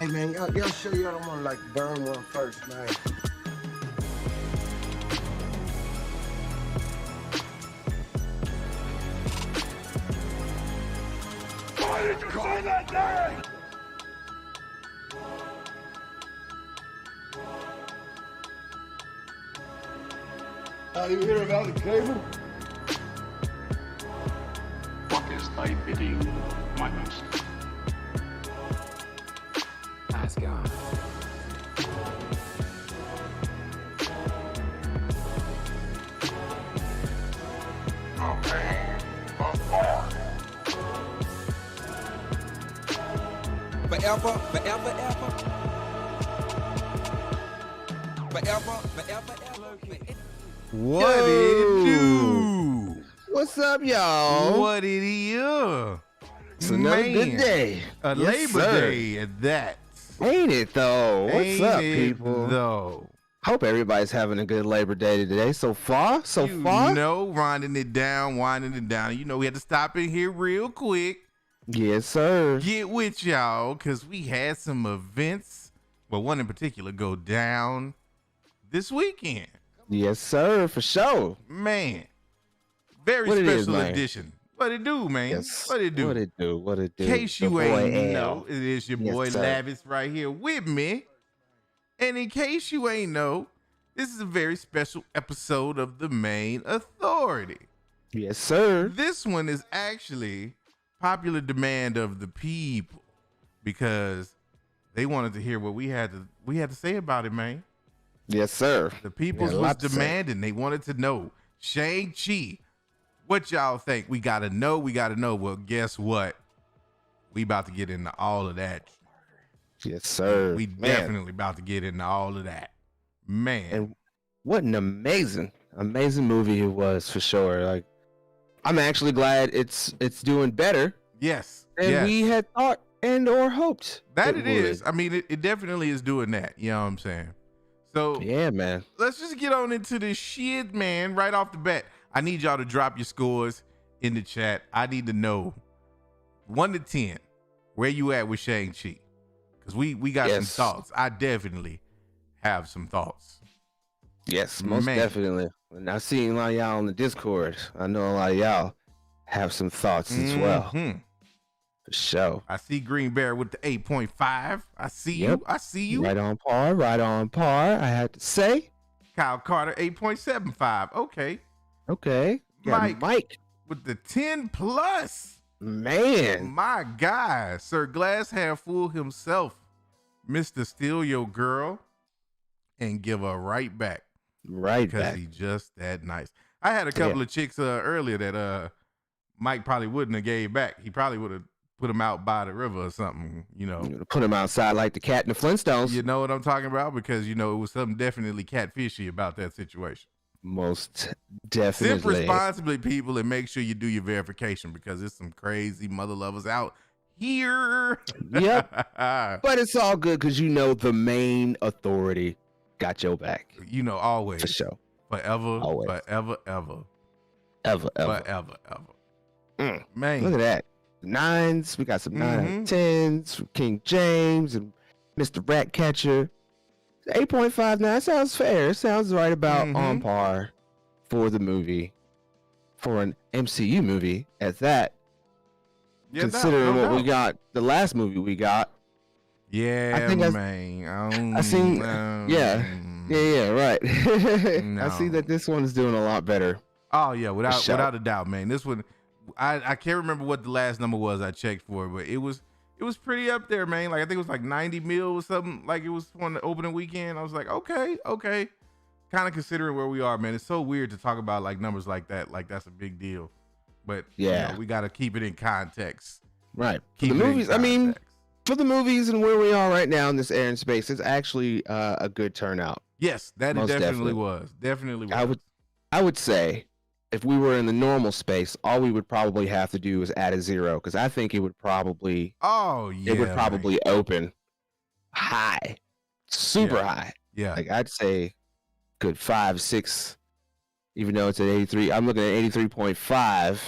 Hey man, y'all sure y'all don't want to like burn one first, man? Why did you say that name? You hear about the cable? What is thy bidding, my master? Nice going. Forever, forever, ever. Forever, forever, ever. What it do? What's up, y'all? What it is? It's another good day. A Yes, Labor sir. Day at that. Ain't it though? What's Ain't up, it people? though? Hope everybody's having a good Labor Day today. So far. You know, winding it down. You know, we had to stop in here real quick. Yes, sir. Get with y'all, because we had some events. Well, one in particular go down this weekend. Yes, sir. For sure. Man, very What it is, special man? edition. What it do, man? Yes. What it do? What it do? What it do? In case The you boy ain't Al. know, it is your Yes, boy sir. Lavis right here with me. And in case you ain't know, this is a very special episode of the Mayne Authority. Yes, sir. This one is actually popular demand of the people because they wanted to hear what we had to say about it, man. Yes, sir. The peoples Yeah, a was lot to say. demanding. They wanted to know. Shang Chi. What y'all think? We gotta know. Well, guess what? We about to get into all of that. Yes, sir. We Man. definitely about to get into all of that. Man. And what an amazing movie it was, for sure. Like, I'm actually glad it's doing better Yes. than yes. we had thought and or hoped. That it is. would. I mean, it definitely is doing that. You know what I'm saying? So Yeah, man. let's just get on into this shit, man. Right off the bat, I need y'all to drop your scores in the chat. I need to know 1 to 10 where you at with Shang-Chi, because we got some Yes. thoughts. I definitely have some thoughts. Yes, most Man. definitely. And I've seen a lot of y'all on the Discord. I know a lot of y'all have some thoughts as well. Mhm. For sure. I see Green Bear with the 8.5. I see Yep. you. I see you. Right on par, right on par, I had to say. Kyle Carter 8.75. Okay. Okay. Got Mike. With the 10 plus. Man. My guy, Sir Glass Half Full himself, Mr. Steal Your Girl and give her right back. Right Because back. he just that nice. I had a couple of chicks earlier that Mike probably wouldn't have gave back. He probably would have put him out by the river or something, you know. Put him outside like the cat in the Flintstones. You know what I'm talking about? Because, you know, it was something definitely catfishy about that situation. Most Sip definitely. responsibly, people, and make sure you do your verification, because there's some crazy mother lovers out here. Yep. But it's all good because you know the Mayne Authority got your back. You know, always. For sure. Forever, Always. forever, ever. Ever. Forever, ever. Man. Look at that. Nines. We got some 9 out of 10s from King James and Mr. Ratcatcher. 8.59. That sounds fair. It sounds right about on par for the movie. For an MCU movie at that. Yeah, Considering no what we doubt. got, the last movie we got. Yeah, I think man. I seen, yeah, right. I see that this one's doing a lot better. Oh yeah, without sure. a doubt, man. This one, I can't remember what the last number was I checked for, but it was pretty up there, man. Like I think it was like 90 mil or something. Like it was on the opening weekend. I was like, okay. Kind of considering where we are, man. It's so weird to talk about like numbers like that. Like that's a big deal, but Yeah. you know, we got to keep it in context. Right. For Keep the it in movies, I mean, context. for the movies and where we are right now in this air and space, it's actually a good turnout. Yes, that it Most definitely definitely. was. Definitely was. I would say if we were in the normal space, all we would probably have to do is add a 0, because I think it would probably open high, super Yeah. high. Yeah. Like I'd say good 5, 6, even though it's at 83. I'm looking at 83.5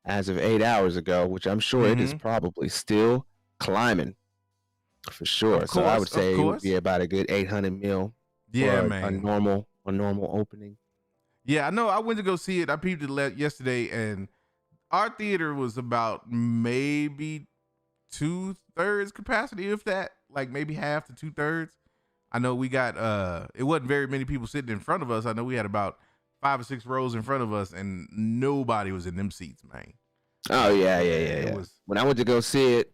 as of 8 hours ago, which I'm sure it is probably still climbing. For sure. Of So I would course, say of it would course. be about a good 800 mil Yeah, for a man. normal opening. Yeah, I know. I went to go see it. I peeped it yesterday, and our theater was about maybe 2/3 capacity, if that, like maybe half to 2/3. I know we got it wasn't very many people sitting in front of us. I know we had about 5 or 6 rows in front of us, and nobody was in them seats, man. Oh yeah. It was When I went to go see it,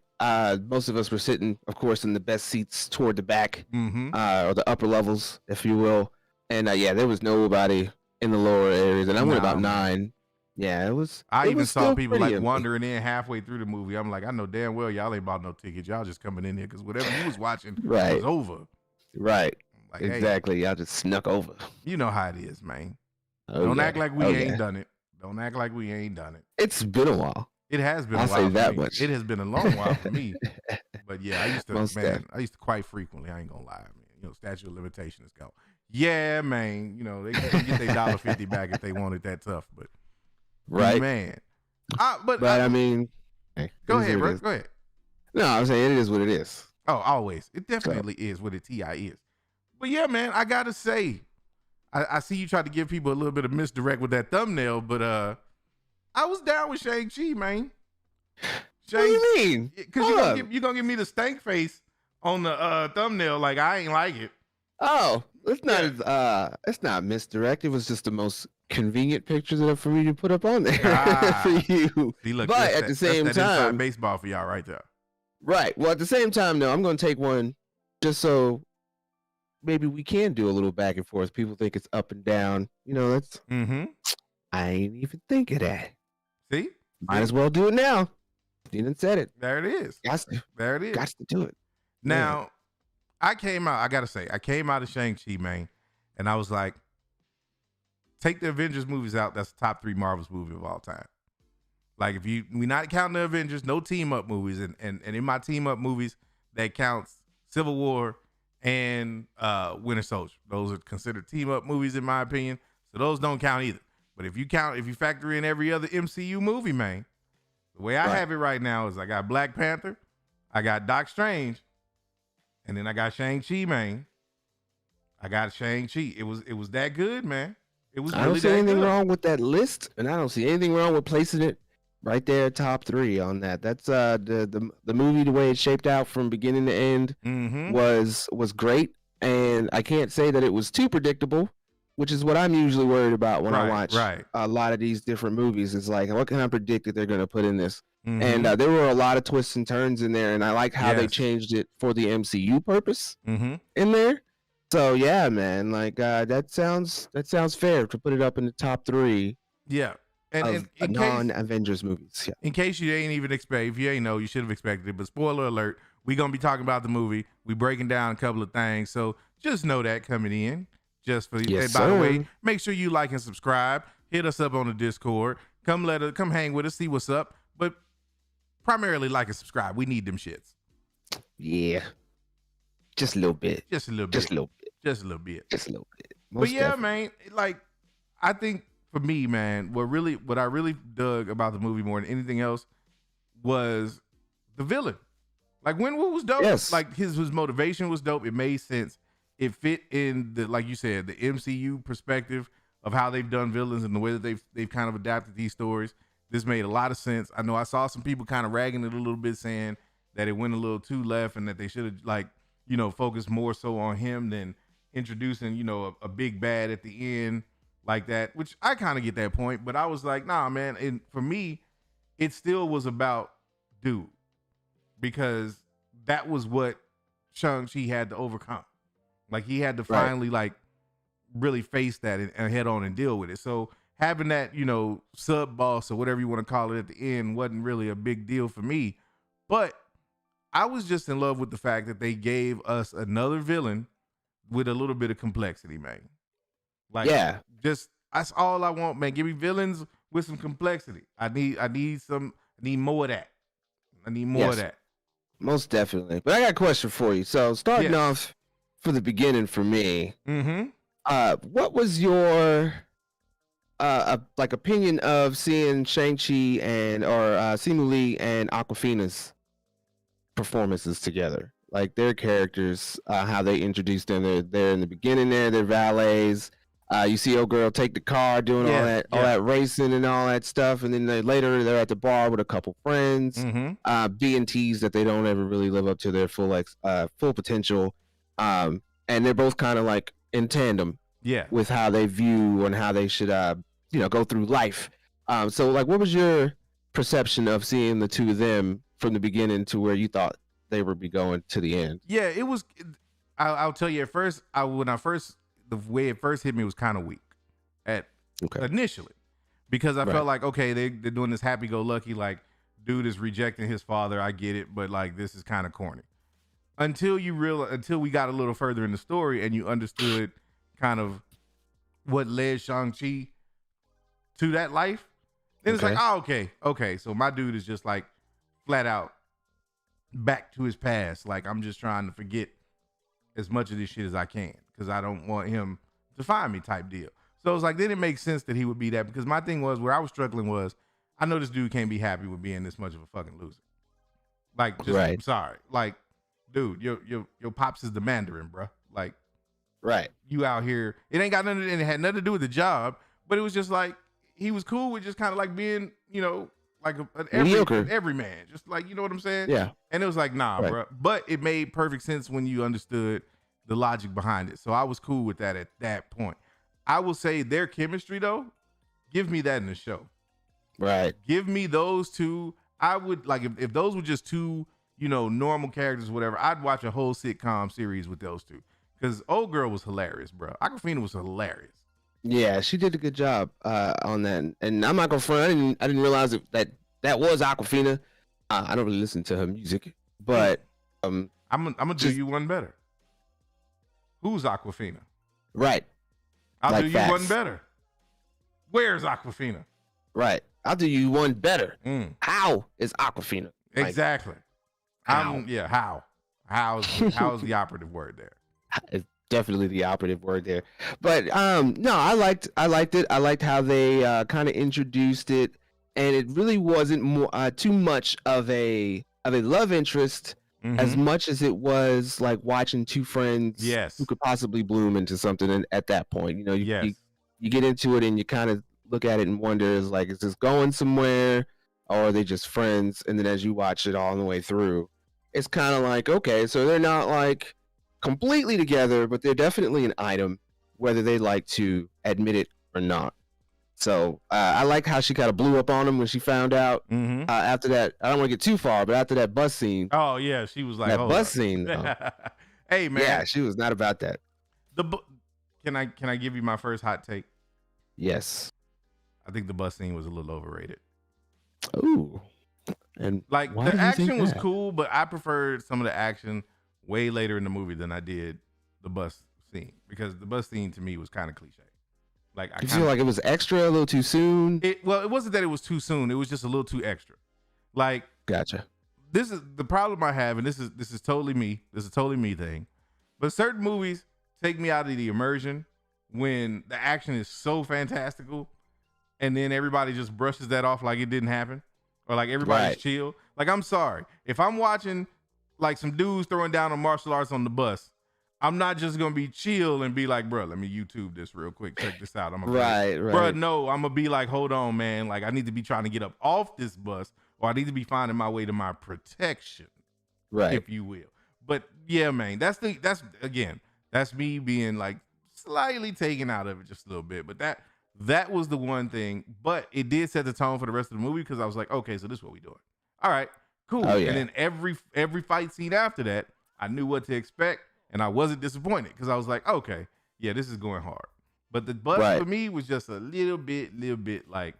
most of us were sitting, of course, in the best seats toward the back, or the upper levels, if you will. And yeah, there was nobody in the lower areas, and I went about 9. Yeah, it was. I it even was saw still people pretty like empty. wandering in halfway through the movie. I'm like, I know damn well y'all ain't bought no tickets. Y'all just coming in here because whatever you was watching Right. was over. Right. Like, Exactly. Y'all just snuck over. You know how it is, man. Oh, Don't yeah. act like we Oh, ain't yeah. done it. Don't act like we ain't done it. It's been a while. It has been I'll a while say for that me. much. It has been a long while for me. But yeah, I used to, Most I used to quite frequently. I ain't gonna lie, man. You know, statute of limitation is gone. Yeah, man. You know, they can get their $1.50 back if they want it that tough. But Right. man. But I mean, hey, Go it is ahead, what bro. it is. Go ahead. No, I'm saying it is what it is. Oh, always. It definitely is what a TI is. But yeah, man, I gotta say, I see you tried to give people a little bit of misdirect with that thumbnail, but I was down with Shang Chi, man. What do you mean? Because you're gonna give me the stank face on the thumbnail, like I ain't like it. Oh, it's not misdirect. It was just the most convenient picture that for me to put up on there for you. See, look, but at the same that's that inside time, baseball for y'all right there. right. Well, at the same time, no, I'm going to take one just so maybe we can do a little back and forth. People think it's up and down. You know, that's. I ain't even think of that. See, might as well do it now. You didn't said it. There it is. There it is. Got to do it. Now, I came out. I gotta say, I came out of Shang-Chi, man, and I was like, take the Avengers movies out. That's the top 3 Marvel's movie of all time. Like, if we not counting the Avengers, no team up movies, and in my team up movies, that counts Civil War and Winter Soldier. Those are considered team up movies in my opinion. So those don't count either. But if you factor in every other MCU movie, man, the way I have it right now is I got Black Panther, I got Doc Strange, and then I got Shang-Chi, man. I got Shang-Chi. It was that good, man. It was. I don't see anything wrong with that list, and I don't see anything wrong with placing it right there, top 3 on that. That's the movie, the way it shaped out from beginning to end was great, and I can't say that it was too predictable, which is what I'm usually worried about when I watch a lot of these different movies. It's like, what can I predict that they're going to put in this? And there were a lot of twists and turns in there, and I like how they changed it for the MCU purpose in there. So yeah, man, like that sounds fair to put it up in the top 3. Yeah. And of non-Avengers movies. Yeah. In case you ain't even expect, if you ain't know, you should have expected it. But spoiler alert, we gonna be talking about the movie. We breaking down a couple of things, so just know that coming in. Just for you. By the way, make sure you like and subscribe. Hit us up on the Discord. Come hang with us, see what's up. But primarily like and subscribe. We need them shits. Yeah. Just a little bit. Just a little bit. Just a little bit. Just a little bit. Just a little bit. But yeah, man, like I think for me, man, what I really dug about the movie more than anything else was the villain. Like Winwood was dope. Yes. Like his motivation was dope. It made sense. It fit in the, like you said, the MCU perspective of how they've done villains and the way that they've kind of adapted these stories. This made a lot of sense. I know I saw some people kind of ragging it a little bit, saying that it went a little too left and that they should have focused more so on him than introducing, a big bad at the end like that, which I kind of get that point, but I was like, nah, man. And for me, it still was about dude, because that was what Shang-Chi had to overcome. Like he had to finally really face that and head on and deal with it. So having that, sub boss or whatever you want to call it at the end wasn't really a big deal for me. But I was just in love with the fact that they gave us another villain with a little bit of complexity, man. Like, just that's all I want, man. Give me villains with some complexity. I need more of that. I need more of that. Most definitely. But I got a question for you. So starting off for the beginning for me, what was your opinion of seeing Shang-Chi or Simu Lee and Awkwafina's performances together? like their characters, how they introduced them. They're in the beginning there, they're valets. You see old girl take the car, doing all that racing and all that stuff, and then later they're at the bar with a couple friends, being teased that they don't ever really live up to their full potential, and they're both kind of like in tandem, with how they view and how they should, go through life. So like, what was your perception of seeing the two of them from the beginning to where you thought they would be going to the end? Yeah, it was. I'll tell you at first. The way it first hit me was kind of weak initially, because I felt like, okay, they're doing this happy-go-lucky, like dude is rejecting his father. I get it, but like this is kind of corny. Until we got a little further in the story and you understood kind of what led Shang Chi to that life, then it's like, oh, okay. So my dude is just like flat out back to his past. Like, I'm just trying to forget as much of this shit as I can because I don't want him to find me type deal. So it's like, then it makes sense that he would be that, because my thing was, where I was struggling was, I know this dude can't be happy with being this much of a fucking loser. Like, just, I'm sorry. Like, dude, your pops is the Mandarin, bro. Like, you out here, it ain't got nothing, and it had nothing to do with the job, but it was just like, he was cool with just kind of like being, like an every man, just like, you know what I'm saying? Yeah. And it was like, nah, bro. But it made perfect sense when you understood the logic behind it. So I was cool with that at that point. I will say their chemistry, though, give me that in the show. Right. Give me those two. I would, like, if those were just two, normal characters, whatever, I'd watch a whole sitcom series with those two. Because old girl was hilarious, bro. Awkwafina was hilarious. Yeah, she did a good job on that, and I'm not gonna front. I didn't realize that was Awkwafina. I don't really listen to her music, but I'm gonna do you one better. Who's Awkwafina? Right. I'll do you one better. Where's Awkwafina? Right. I'll do you one better. How is Awkwafina? Exactly. How? How? How's the operative word there? It's definitely the operative word there. But no, I liked it. I liked how they kind of introduced it, and it really wasn't too much of a love interest as much as it was like watching two friends who could possibly bloom into something at that point. You get into it and you kind of look at it and wonder, is this going somewhere, or are they just friends? And then as you watch it all the way through, it's kind of like, okay, so they're not like completely together, but they're definitely an item, whether they like to admit it or not. So I like how she kind of blew up on him when she found out. After that, I don't want to get too far, but after that bus scene. Oh yeah, she was like, that bus scene. Hey man, yeah, she was not about that. Can I give you my first hot take? Yes. I think the bus scene was a little overrated. Ooh. And like the action was cool, but I preferred some of the action way later in the movie than I did the bus scene, because the bus scene to me was kind of cliche. Like, I feel like it was extra, a little too soon. It wasn't that it was too soon. It was just a little too extra. Like, gotcha. This is the problem I have, and this is totally me. This is a totally me thing. But certain movies take me out of the immersion when the action is so fantastical, and then everybody just brushes that off like it didn't happen, or like everybody's chill. Like, I'm sorry, if I'm watching like some dudes throwing down on martial arts on the bus, I'm not just gonna be chill and be like, bro, let me YouTube this real quick. Check this out. Right. Bro, no, I'm gonna be like, hold on, man. Like, I need to be trying to get up off this bus, or I need to be finding my way to my protection, if you will. But yeah, man, that's me being like slightly taken out of it just a little bit. But that was the one thing. But it did set the tone for the rest of the movie, because I was like, okay, so this is what we doing. All right, cool. Oh, yeah. And then every fight scene after that, I knew what to expect. And I wasn't disappointed, because I was like, okay, yeah, this is going hard. But the bus for me was just a little bit like,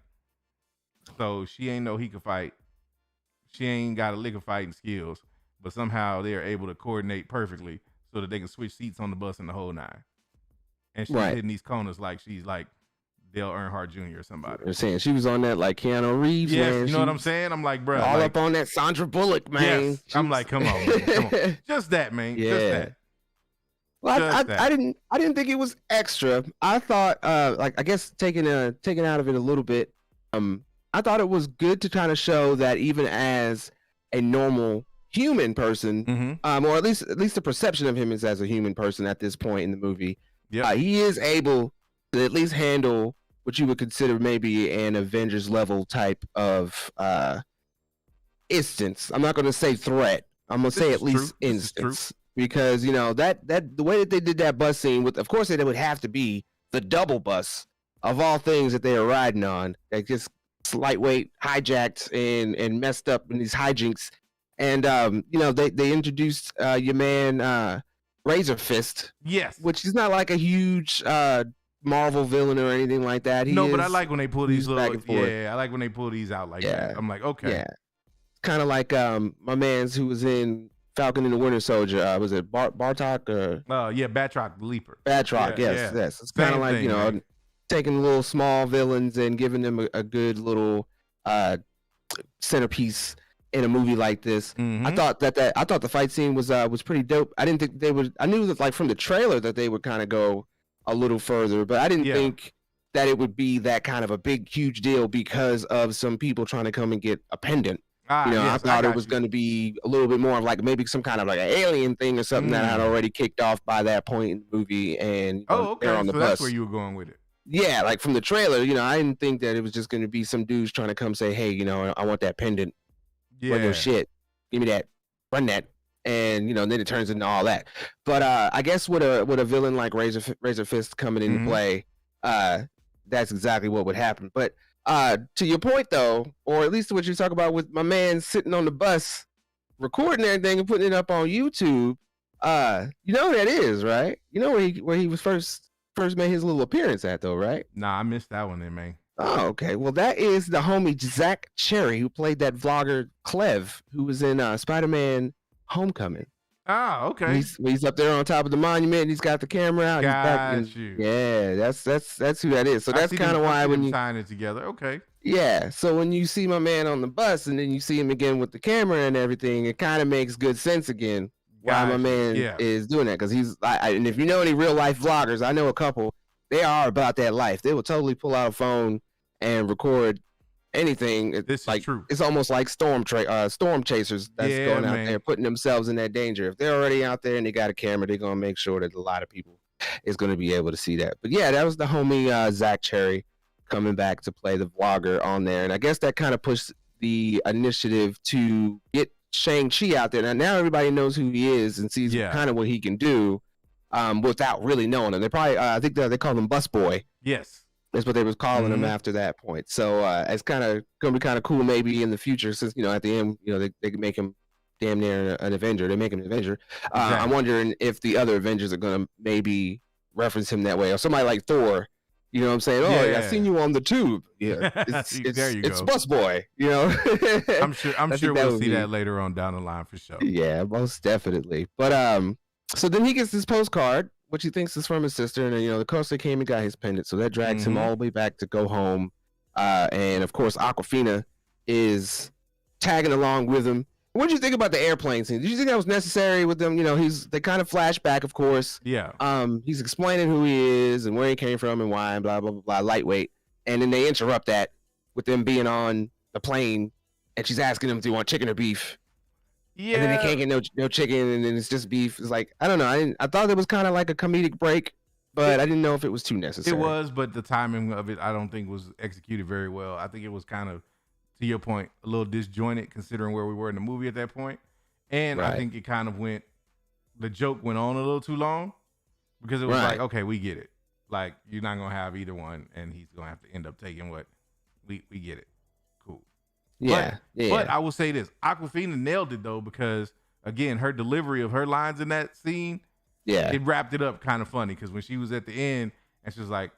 so she ain't know he could fight. She ain't got a lick of fighting skills, but somehow they are able to coordinate perfectly so that they can switch seats on the bus and the whole nine. And she's hitting these corners like she's like Dale Earnhardt Jr. or somebody. You're saying she was on that like Keanu Reeves. Yes, man. You know what I'm saying? I'm like, bro. All up on that Sandra Bullock, man. Yes. I'm like, come on, man. Come on. Just that, man. Yeah. Just that. Well, I didn't think it was extra. I thought, like, I guess taking out of it a little bit. I thought it was good to kind of show that even as a normal human person, Mm-hmm. or at least the perception of him is as a human person at this point in the movie. Yeah. He is able to at least handle what you would consider maybe an Avengers level type of instance. I'm not going to say threat. I'm going to say at least instance, because that the way that they did that bus scene with, of course, it would have to be the double bus of all things that they are riding on, like just lightweight, hijacked and messed up in these hijinks. And they introduced your man Razor Fist. Yes. Which is not like a huge Marvel villain or anything like that. But I like when they pull these little, I like when they pull these out like that. I'm like, okay. Yeah. Kind of like my man's who was in Falcon and the Winter Soldier. Was it Bartok or? Batroc the Leaper. Batroc, yes. It's kind of like, taking little small villains and giving them a good little centerpiece in a movie like this. Mm-hmm. I thought the fight scene was pretty dope. I didn't think they would. I knew that, like, from the trailer that they would kind of go a little further, but I didn't think that it would be that kind of a big, huge deal because of some people trying to come and get a pendant. I thought it was going to be a little bit more of like maybe some kind of like an alien thing or something that had already kicked off by that point in the movie. And they're on the bus. That's where you were going with it. Yeah, like from the trailer, I didn't think that it was just going to be some dudes trying to come say, hey, I want that pendant. Yeah. Your shit. Give me that. Run that. And, then it turns into all that. But I guess with a villain like Razor Fist coming into play, that's exactly what would happen. But to your point, though, or at least what you talk about with my man sitting on the bus, recording everything and putting it up on YouTube, you know who that is, right? You know where he was first made his little appearance at, though, right? Nah, I missed that one then, man. Oh, okay. Well, that is the homie Zach Cherry, who played that vlogger Clev, who was in Spider-Man Homecoming. Ah, okay. He's up there on top of the monument. He's got the camera out. Yeah, that's who that is. So that's kind of why when you sign it together, okay. Yeah, so when you see my man on the bus and then you see him again with the camera and everything, it kind of makes good sense again why my man is doing that, because he's and if you know any real life vloggers, I know a couple. They are about that life. They will totally pull out a phone and record anything. This is true. It's almost like storm chasers that's going out there putting themselves in that danger. If they're already out there and they got a camera, they're gonna make sure that a lot of people is gonna be able to see that. But yeah, that was the homie Zach Cherry coming back to play the vlogger on there, and I guess that kind of pushed the initiative to get Shang Chi out there. Now everybody knows who he is and sees kind of what he can do, without really knowing him. They probably I think they call him Bus Boy. Yes. That's what they was calling him after that point. So it's kind of gonna be kind of cool maybe in the future, since at the end they can make him damn near an Avenger. They make him an Avenger. Exactly. I'm wondering if the other Avengers are gonna maybe reference him that way, or somebody like Thor. You know what I'm saying? Oh, I seen you on the tube. Yeah, it's Bus Boy. I'm sure we'll see that later on down the line for sure. Yeah, most definitely. But so then he gets this postcard, which he thinks is from his sister, and the coaster came and got his pendant, so that drags him all the way back to go home. And of course, Awkwafina is tagging along with him. What did you think about the airplane scene? Did you think that was necessary with them? They kind of flash back, of course. Yeah. He's explaining who he is and where he came from and why, and blah blah blah blah. Lightweight, and then they interrupt that with them being on the plane, and she's asking him, "Do you want chicken or beef?" Yeah. And then they can't get no chicken, and then it's just beef. It's like, I don't know. I thought it was kind of like a comedic break, but I didn't know if it was too necessary. It was, but the timing of it, I don't think was executed very well. I think it was kind of, to your point, a little disjointed considering where we were in the movie at that point. And I think it kind of the joke went on a little too long, because it was like, okay, we get it. Like, you're not going to have either one, and he's going to have to end up taking what we get it. Cool. Yeah. But I will say this, Awkwafina nailed it though, because again, her delivery of her lines in that scene, it wrapped it up kind of funny, because when she was at the end and she was like,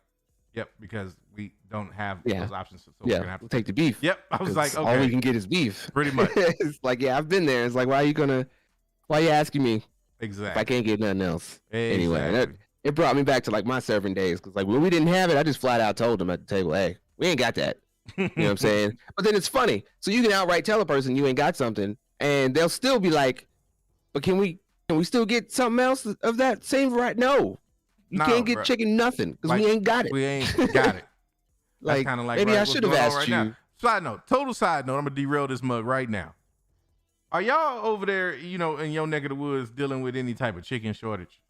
yep, because we don't have those options, so we're gonna have to take the beef. Yep. I was like, okay, all we can get is beef. Pretty much. It's like, I've been there. It's like, why are you asking me exactly if I can't get nothing else? Exactly. Anyway, it brought me back to like my serving days, because like when we didn't have it, I just flat out told them at the table, hey, we ain't got that. You know what I'm saying? But then it's funny. So you can outright tell a person you ain't got something, and they'll still be like, but can we still get something else of that same variety? No. You can't get chicken nothing, because we ain't got it. We ain't got it. Like, kind of like, maybe I should have asked you. Side note, total side note, I'm going to derail this mug right now. Are y'all over there, in your neck of the woods dealing with any type of chicken shortage?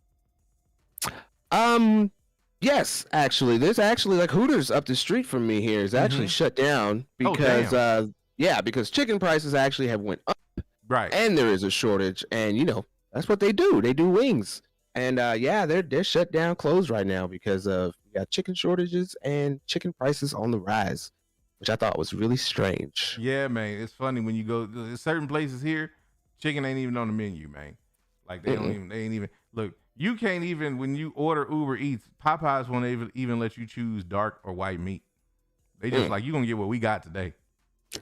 Yes, actually, there's actually like Hooters up the street from me here is actually shut down because because chicken prices actually have went up, Right. and there is a shortage, and that's what they do. They do wings, and they're shut down, closed right now because of chicken shortages and chicken prices on the rise, which I thought was really strange. Yeah, man, it's funny when you go to certain places here, chicken ain't even on the menu, man. Like they ain't even look. You can't even, when you order Uber Eats, Popeyes won't even let you choose dark or white meat. They just like, you gonna get what we got today.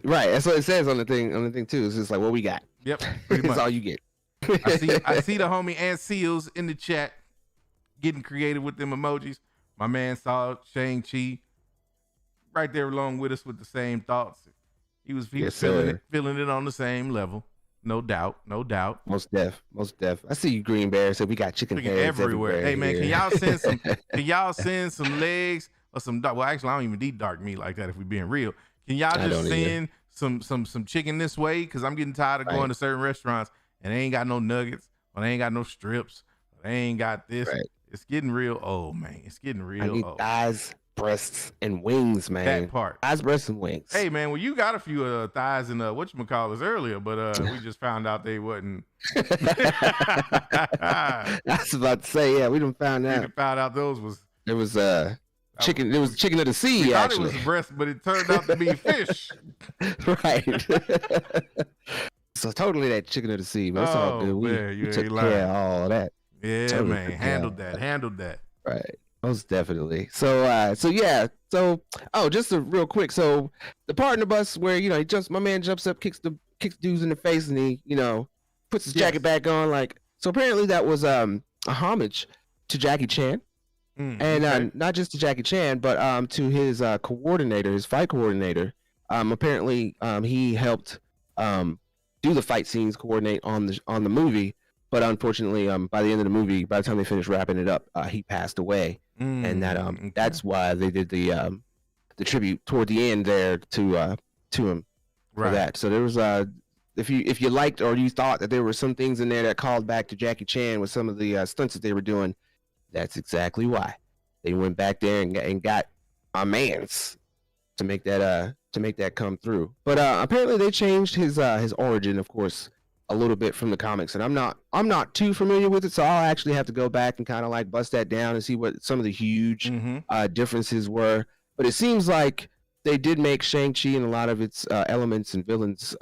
Right, that's what it says on the thing. On the thing too, it's just like what we got. Yep, pretty much. That's all you get. I see the homie Ant Seals in the chat getting creative with them emojis. My man saw Shang Chi right there along with us with the same thoughts. He was feeling it on the same level. No doubt. Most def. I see you, Green Bear. So we got chicken heads everywhere. Hey man, here. can y'all send some legs or some dark? Well, actually, I don't even eat dark meat like that. If we're being real, can y'all just send some chicken this way? Because I'm getting tired of going to certain restaurants and they ain't got no nuggets or they ain't got no strips. Or they ain't got this. Right. It's getting real old, man. It's getting real I need old. Thighs, breasts, and wings, man. That part. Thighs, breasts, and wings. Hey, man, well, you got a few thighs and whatchamacallits earlier, but we just found out they wasn't. I was about to say, yeah, we done found out. We found out those was. It was chicken. It was chicken of the sea. We thought actually. It was breast, but it turned out to be fish. Right. So totally that chicken of the sea, but it's all good. We took care of all that. Yeah, totally, man. Handled that. Right. Most definitely. So just a real quick. So the part in the bus where my man jumps up, kicks dudes in the face, and he puts his jacket back on. Like, so apparently that was a homage to Jackie Chan, and not just to Jackie Chan, but to his coordinator, his fight coordinator. Apparently he helped do the fight scenes, coordinate on the movie. But unfortunately, by the end of the movie, by the time they finished wrapping it up, he passed away, and that's why they did the tribute toward the end there to him for that. So there was if you liked or you thought that there were some things in there that called back to Jackie Chan with some of the stunts that they were doing, that's exactly why they went back there and got my man's to make that come through. But apparently they changed his origin, of course, a little bit from the comics, and I'm not too familiar with it, so I'll actually have to go back and kind of like bust that down and see what some of the huge differences were. But it seems like they did make Shang-Chi and a lot of its elements and villains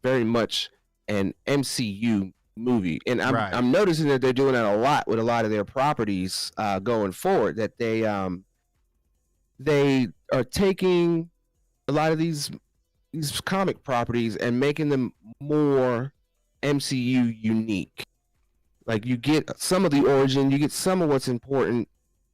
very much an MCU movie, and I'm noticing that they're doing that a lot with a lot of their properties going forward. That they are taking a lot of these comic properties and making them more MCU unique. Like, you get some of the origin, you get some of what's important,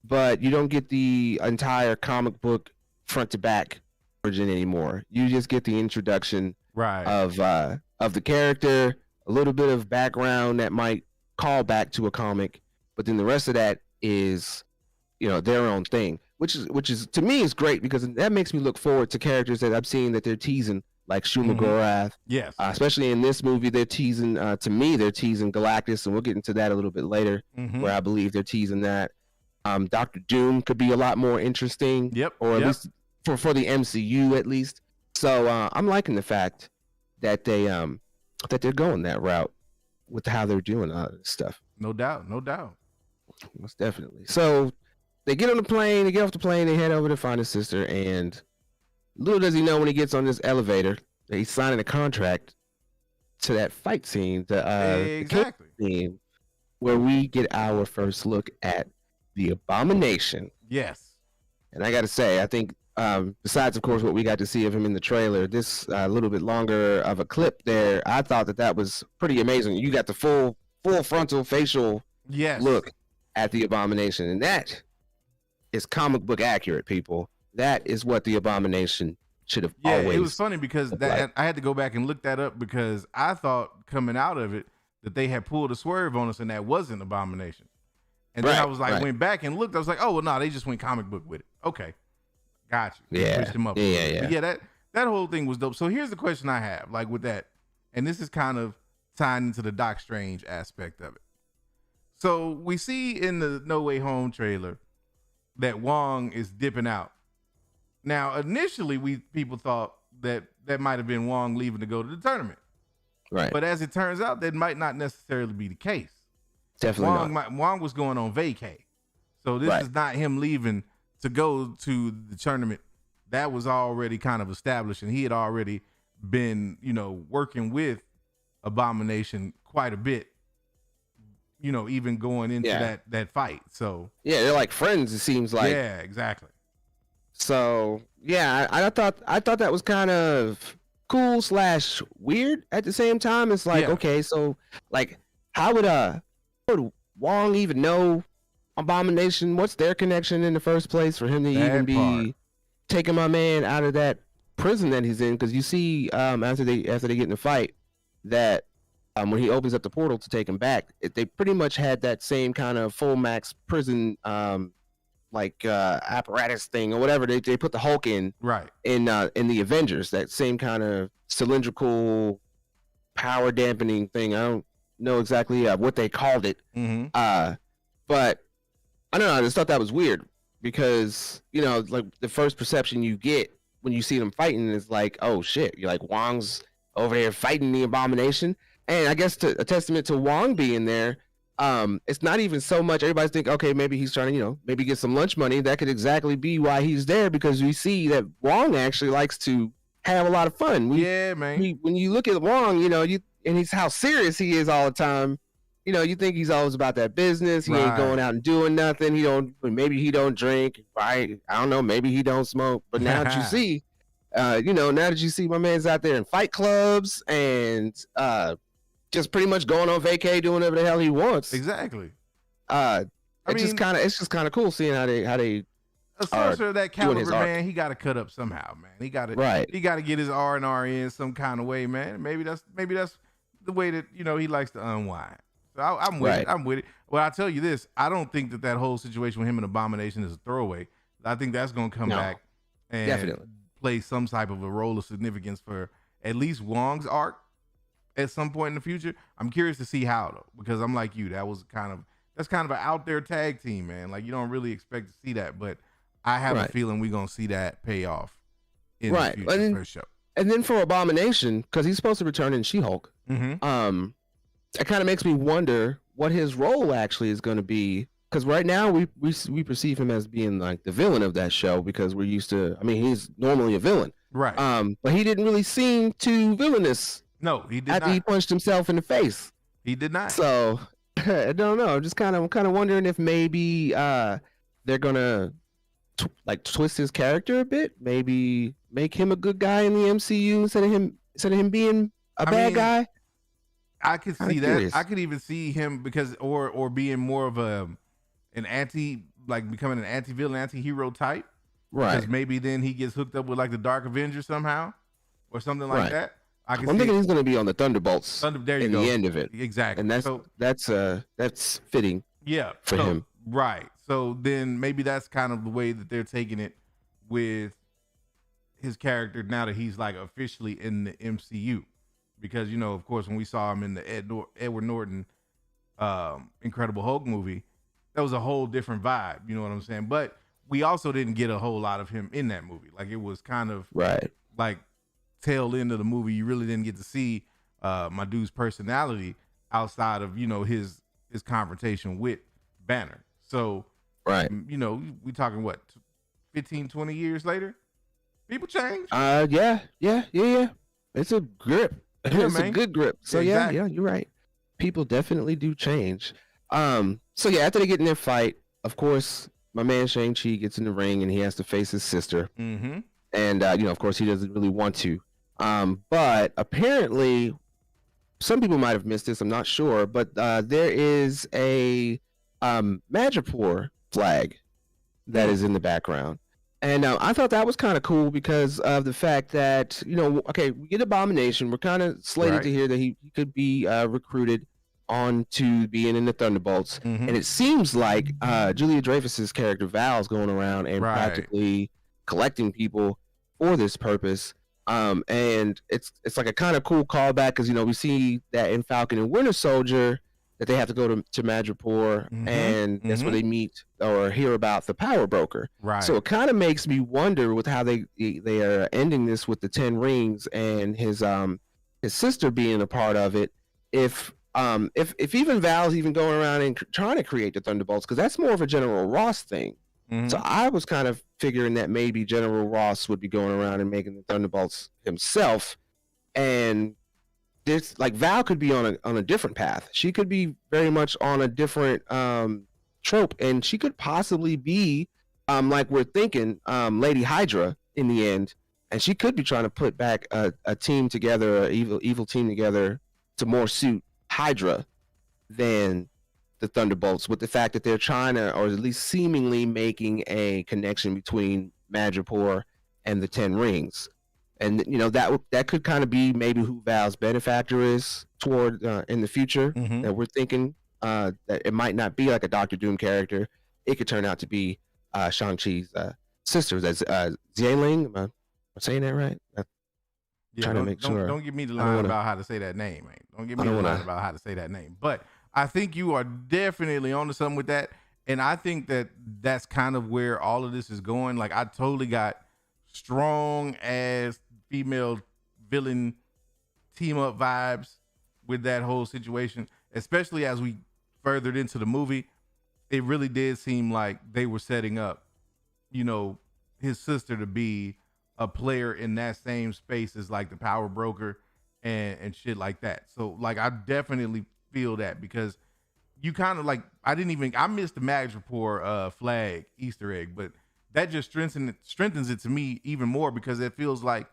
but you don't get the entire comic book front to back origin anymore. You just get the introduction of the character, a little bit of background that might call back to a comic, but then the rest of that is their own thing, which is to me is great, because that makes me look forward to characters that I'm seeing that they're teasing, like Shuma Gorath. Yes. Especially in this movie, they're teasing, to me, they're teasing Galactus, and we'll get into that a little bit later, where I believe they're teasing that. Dr. Doom could be a lot more interesting. Or at least for the MCU, at least. So I'm liking the fact that that they're going that route with how they're doing all this stuff. No doubt. Most definitely. So they get on the plane, they get off the plane, they head over to find his sister, and little does he know when he gets on this elevator that he's signing a contract to that fight scene, the scene where we get our first look at the Abomination. Yes. And I got to say, I think besides, of course, what we got to see of him in the trailer, this little bit longer of a clip there, I thought that was pretty amazing. You got the full frontal facial look at the Abomination, and that is comic book accurate, people. That is what the Abomination should have always. It was funny because I had to go back and look that up, because I thought coming out of it that they had pulled a swerve on us and that wasn't Abomination. And then I was like, went back and looked, I was like, oh, well, no, they just went comic book with it. Okay. Got you. Yeah. Pushed him up. Yeah. But that whole thing was dope. So here's the question I have, like with that, and this is kind of tying into the Doc Strange aspect of it. So we see in the No Way Home trailer that Wong is dipping out. Now, initially, people thought that might have been Wong leaving to go to the tournament. Right. But as it turns out, that might not necessarily be the case. Definitely not. Wong was going on vacay. So this is not him leaving to go to the tournament. That was already kind of established, and he had already been, working with Abomination quite a bit, even going into that fight. So yeah, they're like friends, it seems like. Yeah, exactly. So yeah, I thought that was kind of cool / weird at the same time. It's like, okay, so like how would Wong even know Abomination? What's their connection in the first place for him to even be taking my man out of that prison that he's in? Because you see, after they get in the fight, that when he opens up the portal to take him back, they pretty much had that same kind of full max prison apparatus thing or whatever they put the Hulk in in the Avengers, that same kind of cylindrical power dampening thing. I don't know exactly what they called it, but I don't know, I just thought that was weird because like the first perception you get when you see them fighting is like, oh shit, you're like, Wong's over there fighting the Abomination. And I guess a testament to Wong being there, it's not even so much everybody's thinking, okay, maybe he's trying to, maybe get some lunch money. That could exactly be why he's there, because we see that Wong actually likes to have a lot of fun. Man. When you look at Wong, and he's how serious he is all the time. You think he's always about that business. He ain't going out and doing nothing. Maybe he don't drink. Right? I don't know. Maybe he don't smoke. But now that you see, now that you see my man's out there in fight clubs and just pretty much going on vacay, doing whatever the hell he wants. Exactly. It's just kind of cool seeing how they a sorcerer of that caliber, man. He got to cut up somehow, man. He got to get his R&R in some kind of way, man. Maybe that's the way that he likes to unwind. So I'm with it. I'm with it. Well, I tell you this, I don't think that whole situation with him and Abomination is a throwaway. I think that's going to come back and definitely play some type of a role of significance for at least Wong's arc at some point in the future. I'm curious to see how, though, because I'm like you. That's kind of an out there tag team, man. Like, you don't really expect to see that, but I have a feeling we're gonna see that pay off in the future for sure. And then for Abomination, because he's supposed to return in She-Hulk, it kind of makes me wonder what his role actually is going to be. Because right now we perceive him as being like the villain of that show, because we're used to. I mean, he's normally a villain, right? But he didn't really seem too villainous. No, he did after not. He punched himself in the face. He did not. So I don't know. I'm just kind of wondering if maybe they're gonna twist his character a bit. Maybe make him a good guy in the MCU instead of him being a bad guy. I could see that. I could even see him or being more of an anti, like becoming an anti-villain, anti-hero type. Right. Because maybe then he gets hooked up with like the Dark Avenger somehow or something like that. I'm thinking he's going to be on the Thunderbolts there you go. The end of it. Exactly. And that's fitting. Yeah. For him. Right. So then maybe that's kind of the way that they're taking it with his character now that he's like officially in the MCU. Because, of course, when we saw him in the Edward Norton Incredible Hulk movie, that was a whole different vibe. You know what I'm saying? But we also didn't get a whole lot of him in that movie. Like, it was kind of like tail end of the movie. You really didn't get to see my dude's personality outside of, his confrontation with Banner. So, we talking what, 15, 20 years later? People change. Yeah. It's a grip. It's a good grip. So yeah, you're right. People definitely do change. So yeah, after they get in their fight, of course, my man Shang Chi gets in the ring and he has to face his sister. Mm-hmm. And of course, he doesn't really want to. But apparently, some people might have missed this. I'm not sure, but there is a Madripoor flag that is in the background. And I thought that was kind of cool because of the fact that, we get Abomination. We're kind of slated to hear that he could be recruited on to being in the Thunderbolts. Mm-hmm. And it seems like Julia Dreyfus's character Val's going around and practically collecting people for this purpose. And it's like a kind of cool callback because we see that in Falcon and Winter Soldier that they have to go to Madripoor, and that's where they meet or hear about the power broker. Right. So it kind of makes me wonder with how they are ending this with the 10 rings and his sister being a part of it. If even Val's even going around and trying to create the Thunderbolts, because that's more of a General Ross thing. So I was kind of figuring that maybe General Ross would be going around and making the Thunderbolts himself, and this like Val could be on a different path. She could be very much on a different trope, and she could possibly be like we're thinking Lady Hydra in the end, and she could be trying to put back a team together, a evil team together to more suit Hydra than the Thunderbolts, with the fact that they're trying to, or at least seemingly making a connection between Madripoor and the 10 rings. And that could kind of be maybe who Val's benefactor is toward in the future. That we're thinking that it might not be like a Doctor Doom character. It could turn out to be Shang-Chi's sister. That's Xialing. Am I saying that right? Yeah, don't give me the line about how to say that name, man. Don't give me the line about how to say that name. But I think you are definitely onto something with that. And I think that that's kind of where all of this is going. Like, I totally got strong ass female villain team up vibes with that whole situation, especially as we furthered into the movie. It really did seem like they were setting up, his sister to be a player in that same space as like the power broker and shit like that. So like, I definitely feel that, because you kind of like, I missed the Madripoor flag Easter egg, but that just strengthens it to me even more, because it feels like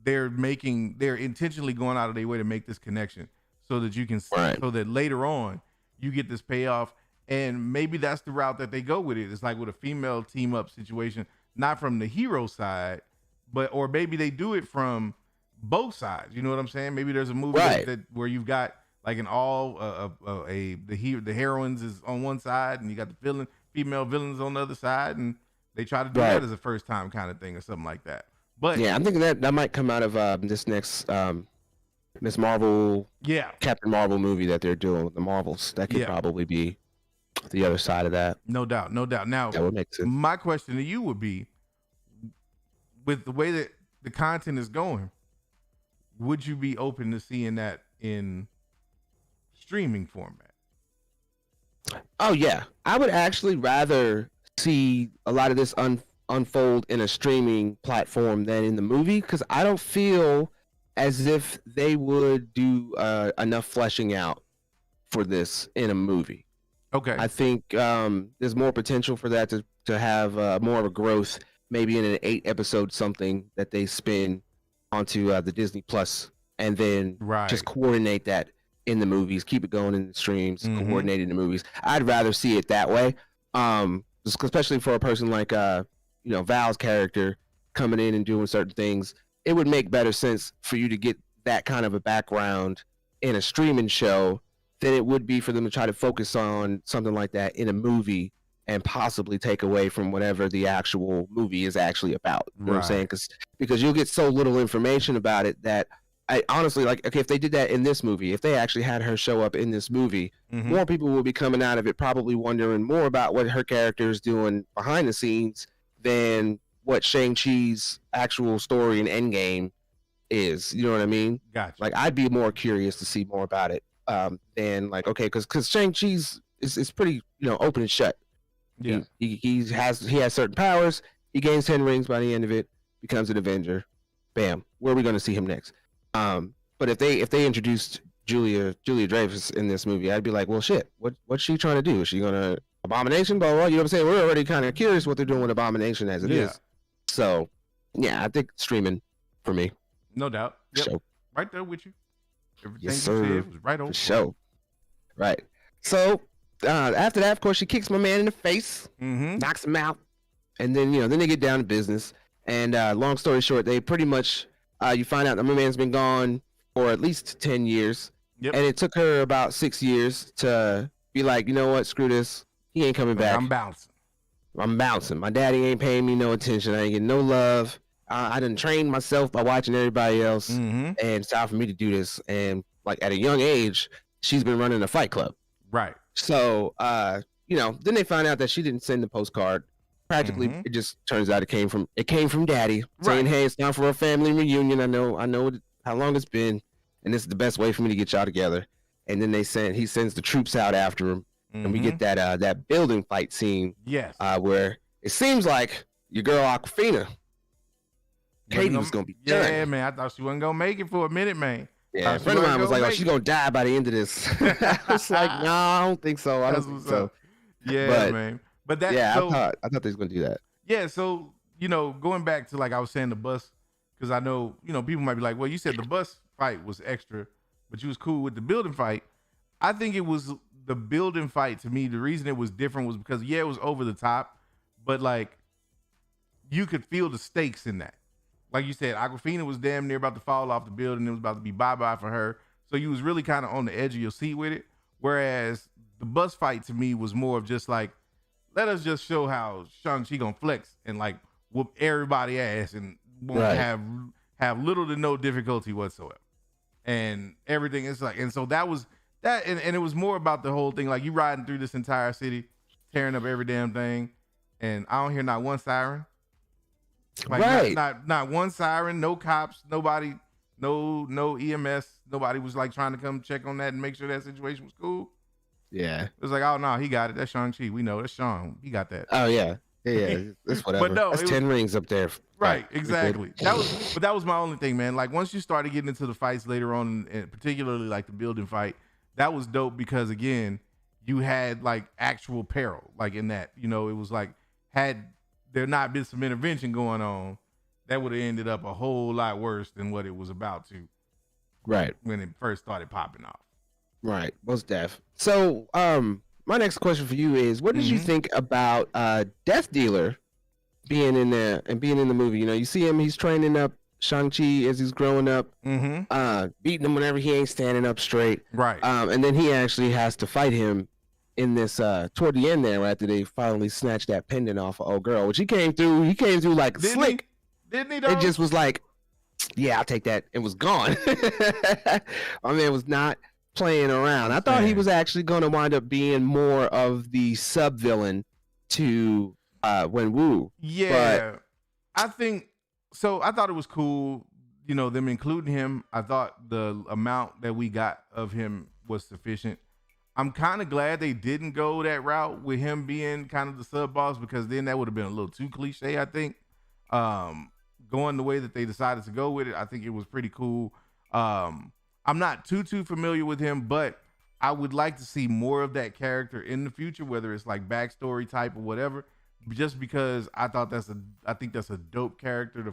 they're intentionally going out of their way to make this connection so that you can so that later on you get this payoff. And maybe that's the route that they go with it. It's like with a female team up situation, not from the hero side, or maybe they do it from both sides. You know what I'm saying? Maybe there's a movie that where you've got like the heroines is on one side and you got the female villains on the other side, and they try to do that as a first time kind of thing or something like that. But yeah, I'm thinking that might come out of this next Miss Marvel, Captain Marvel movie that they're doing with the Marvels. That could probably be the other side of that. No doubt. Now, that would make sense. My question to you would be, with the way that the content is going, would you be open to seeing that in streaming format? Oh yeah, I would actually rather see a lot of this unfold in a streaming platform than in the movie, because I don't feel as if they would do enough fleshing out for this in a movie. Okay. I think there's more potential for that to have more of a growth, maybe in an 8-episode something that they spin onto the Disney Plus, and then just coordinate that in the movies, keep it going in the streams, coordinate in the movies. I'd rather see it that way, especially for a person like Val's character coming in and doing certain things. It would make better sense for you to get that kind of a background in a streaming show than it would be for them to try to focus on something like that in a movie and possibly take away from whatever the actual movie is actually about. You know what I'm saying? Because you'll get so little information about it that I honestly, like, okay, if they did that in this movie, if they actually had her show up in this movie, more people will be coming out of it probably wondering more about what her character is doing behind the scenes than what Shang-Chi's actual story and endgame is. You know what I mean? Gotcha. Like, I'd be more curious to see more about it than like, okay, because Shang-Chi's is pretty, open and shut. Yeah. He has certain powers. He gains 10 rings by the end of it, becomes an Avenger. Bam. Where are we going to see him next? But if they introduced Julia Dreyfus in this movie, I'd be like, well, shit, what's she trying to do? Is she gonna Abomination? Blah, blah, blah. You know what I'm saying? We're already kind of curious what they're doing with Abomination as it is. So, yeah, I think streaming for me. No doubt. Yep. Show. Right there with you. Everything Yes, you sir. said was right on. Show. Right. So after that, of course, she kicks my man in the face, knocks him out, and then then they get down to business. And long story short, they pretty much you find out that my man's been gone for at least 10 years. Yep. And it took her about 6 years to be like, you know what, screw this. He ain't coming back. I'm bouncing. My daddy ain't paying me no attention. I ain't getting no love. I didn't train myself by watching everybody else, Mm-hmm. and it's time for me to do this. And like at a young age, she's been running a fight club. Right. So, then they find out that she didn't send the postcard. Practically, Mhm. it just turns out it came from Daddy saying, Right. "Hey, it's time for a family reunion. I know how long it's been, and this is the best way for me to get y'all together." And then he sends the troops out after him, and we get that building fight scene, Yes. where it seems like your girl Aquafina, Katie, was gonna be done. Yeah, man. I thought she wasn't gonna make it for a minute, man. Yeah, a friend of mine was like, "Oh, she's gonna die by the end of this." I was like, "No, I don't think so. I don't That's think what's so." up. Yeah, But, man. But that Yeah, so, I thought they was gonna do that. yeah, so going back to like I was saying the bus, because I know, people might be like, well, you said the bus fight was extra, but you was cool with the building fight. I think it was the building fight to me. The reason it was different was because it was over the top, but like you could feel the stakes in that. Like you said, Aquafina was damn near about to fall off the building. It was about to be bye-bye for her. So you was really kind of on the edge of your seat with it. Whereas the bus fight to me was more of just like, let us just show how Shang Chi gonna flex and like whoop everybody ass and won't Right. have little to no difficulty whatsoever. And everything is like, and so that was that, and it was more about the whole thing. Like you riding through this entire city, tearing up every damn thing, and I don't hear not one siren. Like Right. not one siren, no cops, nobody, no EMS, nobody was like trying to come check on that and make sure that situation was cool. Yeah. It was like, oh no, he got it. That's Shang-Chi. We know that's Sean. He got that. Oh yeah. Yeah. That's whatever. no, That's it was- 10 rings up there. Right, We're good. exactly. That was my only thing, man. Like once you started getting into the fights later on, and particularly like the building fight, that was dope because again, you had like actual peril, like in that, it was like had there not been some intervention going on, that would have ended up a whole lot worse than what it was about to Right. when it first started popping off. Right. Most def. So, my next question for you is, what did you think about Death Dealer being in there and being in the movie? You see him, he's training up Shang-Chi as he's growing up, beating him whenever he ain't standing up straight. Right. And then he actually has to fight him in this toward the end there after they finally snatched that pendant off of old girl, which he came through like Didn't slick. Didn't he though? It just was like, yeah, I'll take that. It was gone. My man was not playing around. I thought he was actually going to wind up being more of the sub villain to Wenwu. Yeah, I think so. I thought it was cool, them including him. I thought the amount that we got of him was sufficient. I'm kind of glad they didn't go that route with him being kind of the sub boss, because then that would have been a little too cliche, I think. Going the way that they decided to go with it, I think it was pretty cool. I'm not too familiar with him, but I would like to see more of that character in the future, whether it's like backstory type or whatever, just because I think that's a dope character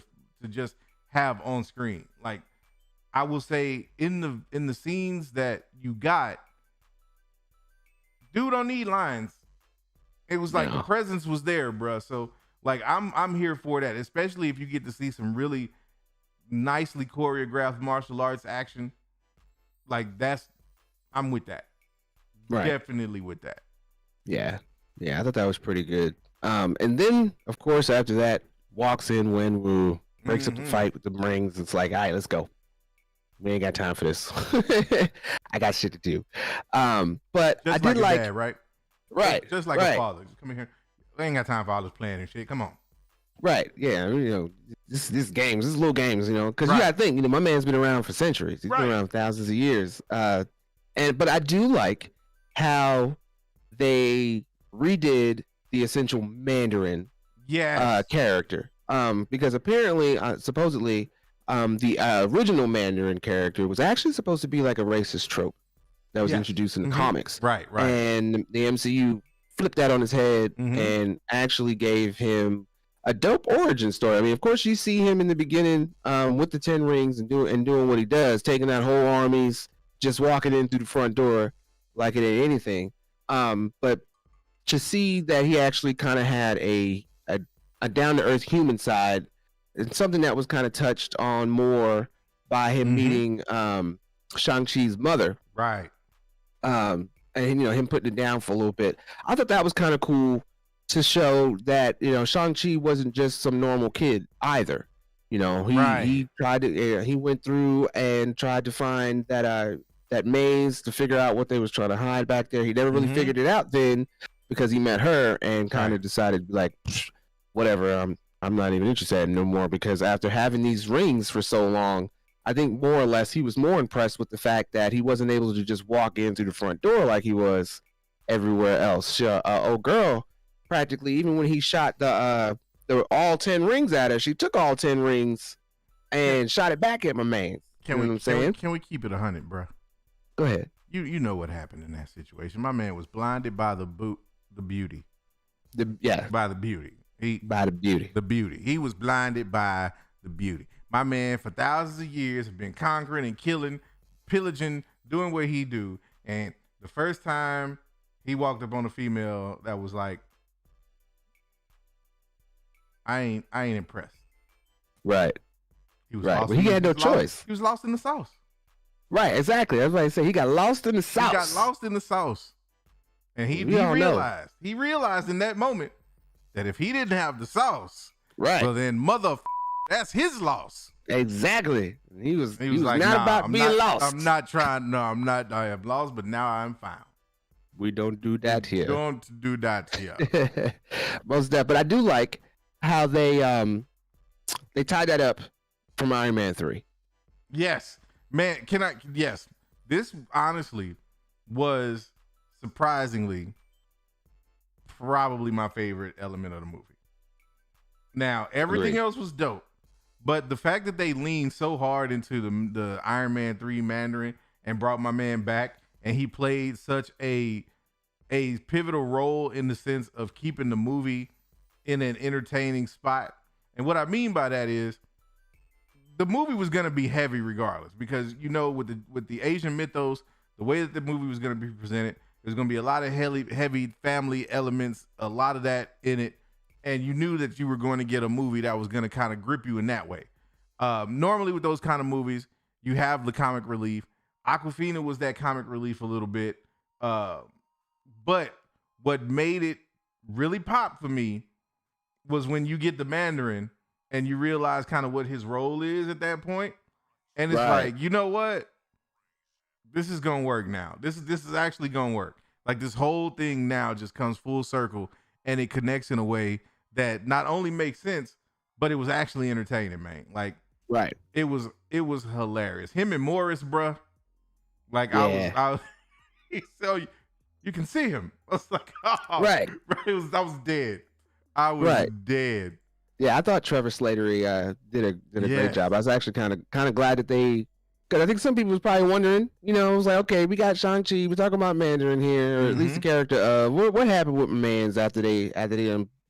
to just have on screen. Like I will say in the scenes that you got, dude don't need lines. It was like the presence was there, bruh. So like I'm here for that, especially if you get to see some really nicely choreographed martial arts action. Like I'm with that. Right. Definitely with that. Yeah. I thought that was pretty good. And then of course after that walks in Wenwu, breaks up the fight with the rings. It's like, all right, let's go. We ain't got time for this. I got shit to do. But Just I did like dad, right? right, Just like right. a father. Just come in here. We ain't got time for all this playing and shit. Come on. Right. Yeah. This games, this little games, because Right. you gotta think, my man's been around for centuries. He's Right. been around thousands of years. But I do like how they redid the essential Mandarin character. Because apparently, supposedly, the original Mandarin character was actually supposed to be like a racist trope that was introduced in the comics. Right. And the MCU flipped that on his head and actually gave him a dope origin story. I mean, of course, you see him in the beginning with the 10 rings and doing what he does, taking out whole armies, just walking in through the front door like it ain't anything. But to see that he actually kind of had a down-to-earth human side, and something that was kind of touched on more by him meeting Shang-Chi's mother. Right. And him putting it down for a little bit. I thought that was kind of cool to show that Shang-Chi wasn't just some normal kid either. You know, he tried to he went through and tried to find that maze to figure out what they was trying to hide back there. He never really figured it out then because he met her and kind of decided like, whatever, I'm not even interested no more, because after having these rings for so long, I think more or less he was more impressed with the fact that he wasn't able to just walk in through the front door like he was everywhere else. Old girl, practically, even when he shot the all 10 rings at her, she took all 10 rings and shot it back at my man. Can we keep it 100, bro? Go ahead. You know what happened in that situation. My man was blinded by the beauty. By the beauty. The beauty. He was blinded by the beauty. My man, for thousands of years, have been conquering and killing, pillaging, doing what he do. And the first time he walked up on a female that was like, I ain't impressed. Right. He was right. lost. But he had no choice. He was lost in the sauce. Right, exactly. That's what I say. He got lost in the sauce. He got lost in the sauce. And he realized in that moment that if he didn't have the sauce, right, well then that's his loss. Exactly. He was like, not about being lost. I'm not trying. No, I'm not. I have lost, but now I'm found. We don't do that here. Don't do that here. Most of that, but I do like how they tied that up from Iron Man 3. Yes, man. Yes, this honestly was surprisingly probably my favorite element of the movie. Now, everything else was dope, but the fact that they leaned so hard into the Iron Man 3 Mandarin and brought my man back, and he played such a pivotal role in the sense of keeping the movie in an entertaining spot. And what I mean by that is the movie was going to be heavy regardless, because with the Asian mythos, the way that the movie was going to be presented, there's going to be a lot of heavy family elements, a lot of that in it. And you knew that you were going to get a movie that was going to kind of grip you in that way. Normally with those kind of movies, you have the comic relief. Awkwafina was that comic relief a little bit. But what made it really pop for me was when you get the Mandarin and you realize kind of what his role is at that point. And it's like, you know what? This is going to work now. This is actually going to work. Like, this whole thing now just comes full circle, and it connects in a way that not only makes sense, but it was actually entertaining, man. Like, right. It was hilarious. Him and Morris, bruh. Like, I was so you can see him. I was like, oh, right. I was dead. I was dead. Yeah, I thought Trevor Slattery did a great job. I was actually kind of glad that because I think some people was probably wondering, it was like, okay, we got Shang Chi, we're talking about Mandarin here, or at least the character. What happened with my man's after they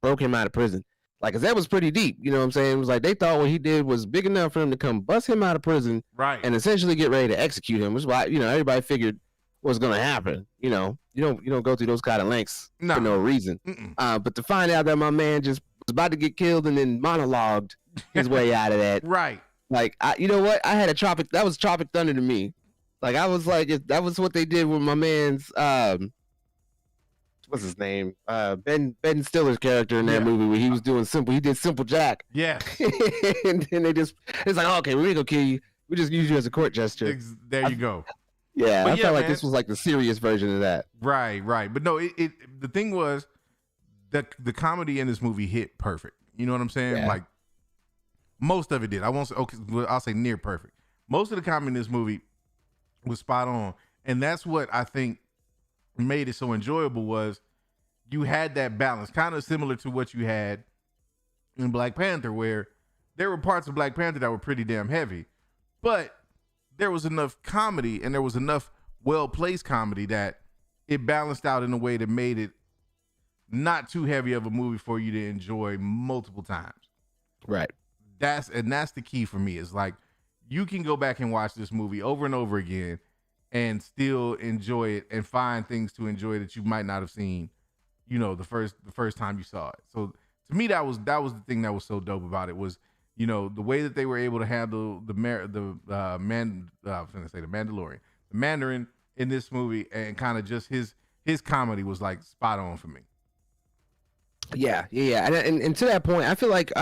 broke him out of prison? Like, 'cause that was pretty deep. You know what I'm saying? It was like they thought what he did was big enough for him to come bust him out of prison, right, and essentially get ready to execute him. Which is why everybody figured what's going to happen. You don't go through those kind of lengths for no reason. But to find out that my man just was about to get killed and then monologued his way out of that, right? Like, you know what? I had that was Tropic Thunder to me. Like, I was like, if that was what they did with my man's, what's his name? Ben Stiller's character in that movie where he was doing he did Simple Jack. Yeah. And then it's like, oh, okay, we're going to kill you. We just use you as a court gesture. There you go. Yeah, I felt like this was like the serious version of that. Right. But no, the thing was that the comedy in this movie hit perfect. You know what I'm saying? Yeah. Like, most of it did. I won't say, okay, I'll say near perfect. Most of the comedy in this movie was spot on. And that's what I think made it so enjoyable, was you had that balance, kind of similar to what you had in Black Panther, where there were parts of Black Panther that were pretty damn heavy, but there was enough comedy and there was enough well-placed comedy that it balanced out in a way that made it not too heavy of a movie for you to enjoy multiple times. Right. That's the key for me. Is like, you can go back and watch this movie over and over again and still enjoy it and find things to enjoy that you might not have seen, the first time you saw it. So to me, that was the thing that was so dope about it, was, the way that they were able to handle the Mandarin in this movie, and kind of just his comedy was like spot on for me. Yeah. And to that point, I feel like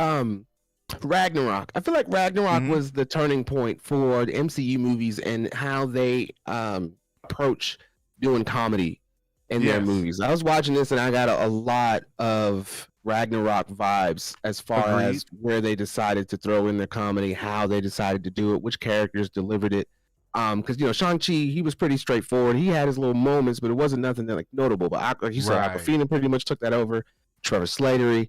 Ragnarok. I feel like Ragnarok Mhm. was the turning point for the MCU movies and how they approach doing comedy in their Yes. movies. I was watching this and I got a lot of Ragnarok vibes as far Agreed. as where they decided to throw in their comedy, how they decided to do it, which characters delivered it. Because Shang Chi, he was pretty straightforward. He had his little moments, but it wasn't nothing that like notable. But like you said, Right. Aquafina pretty much took that over. Trevor Slattery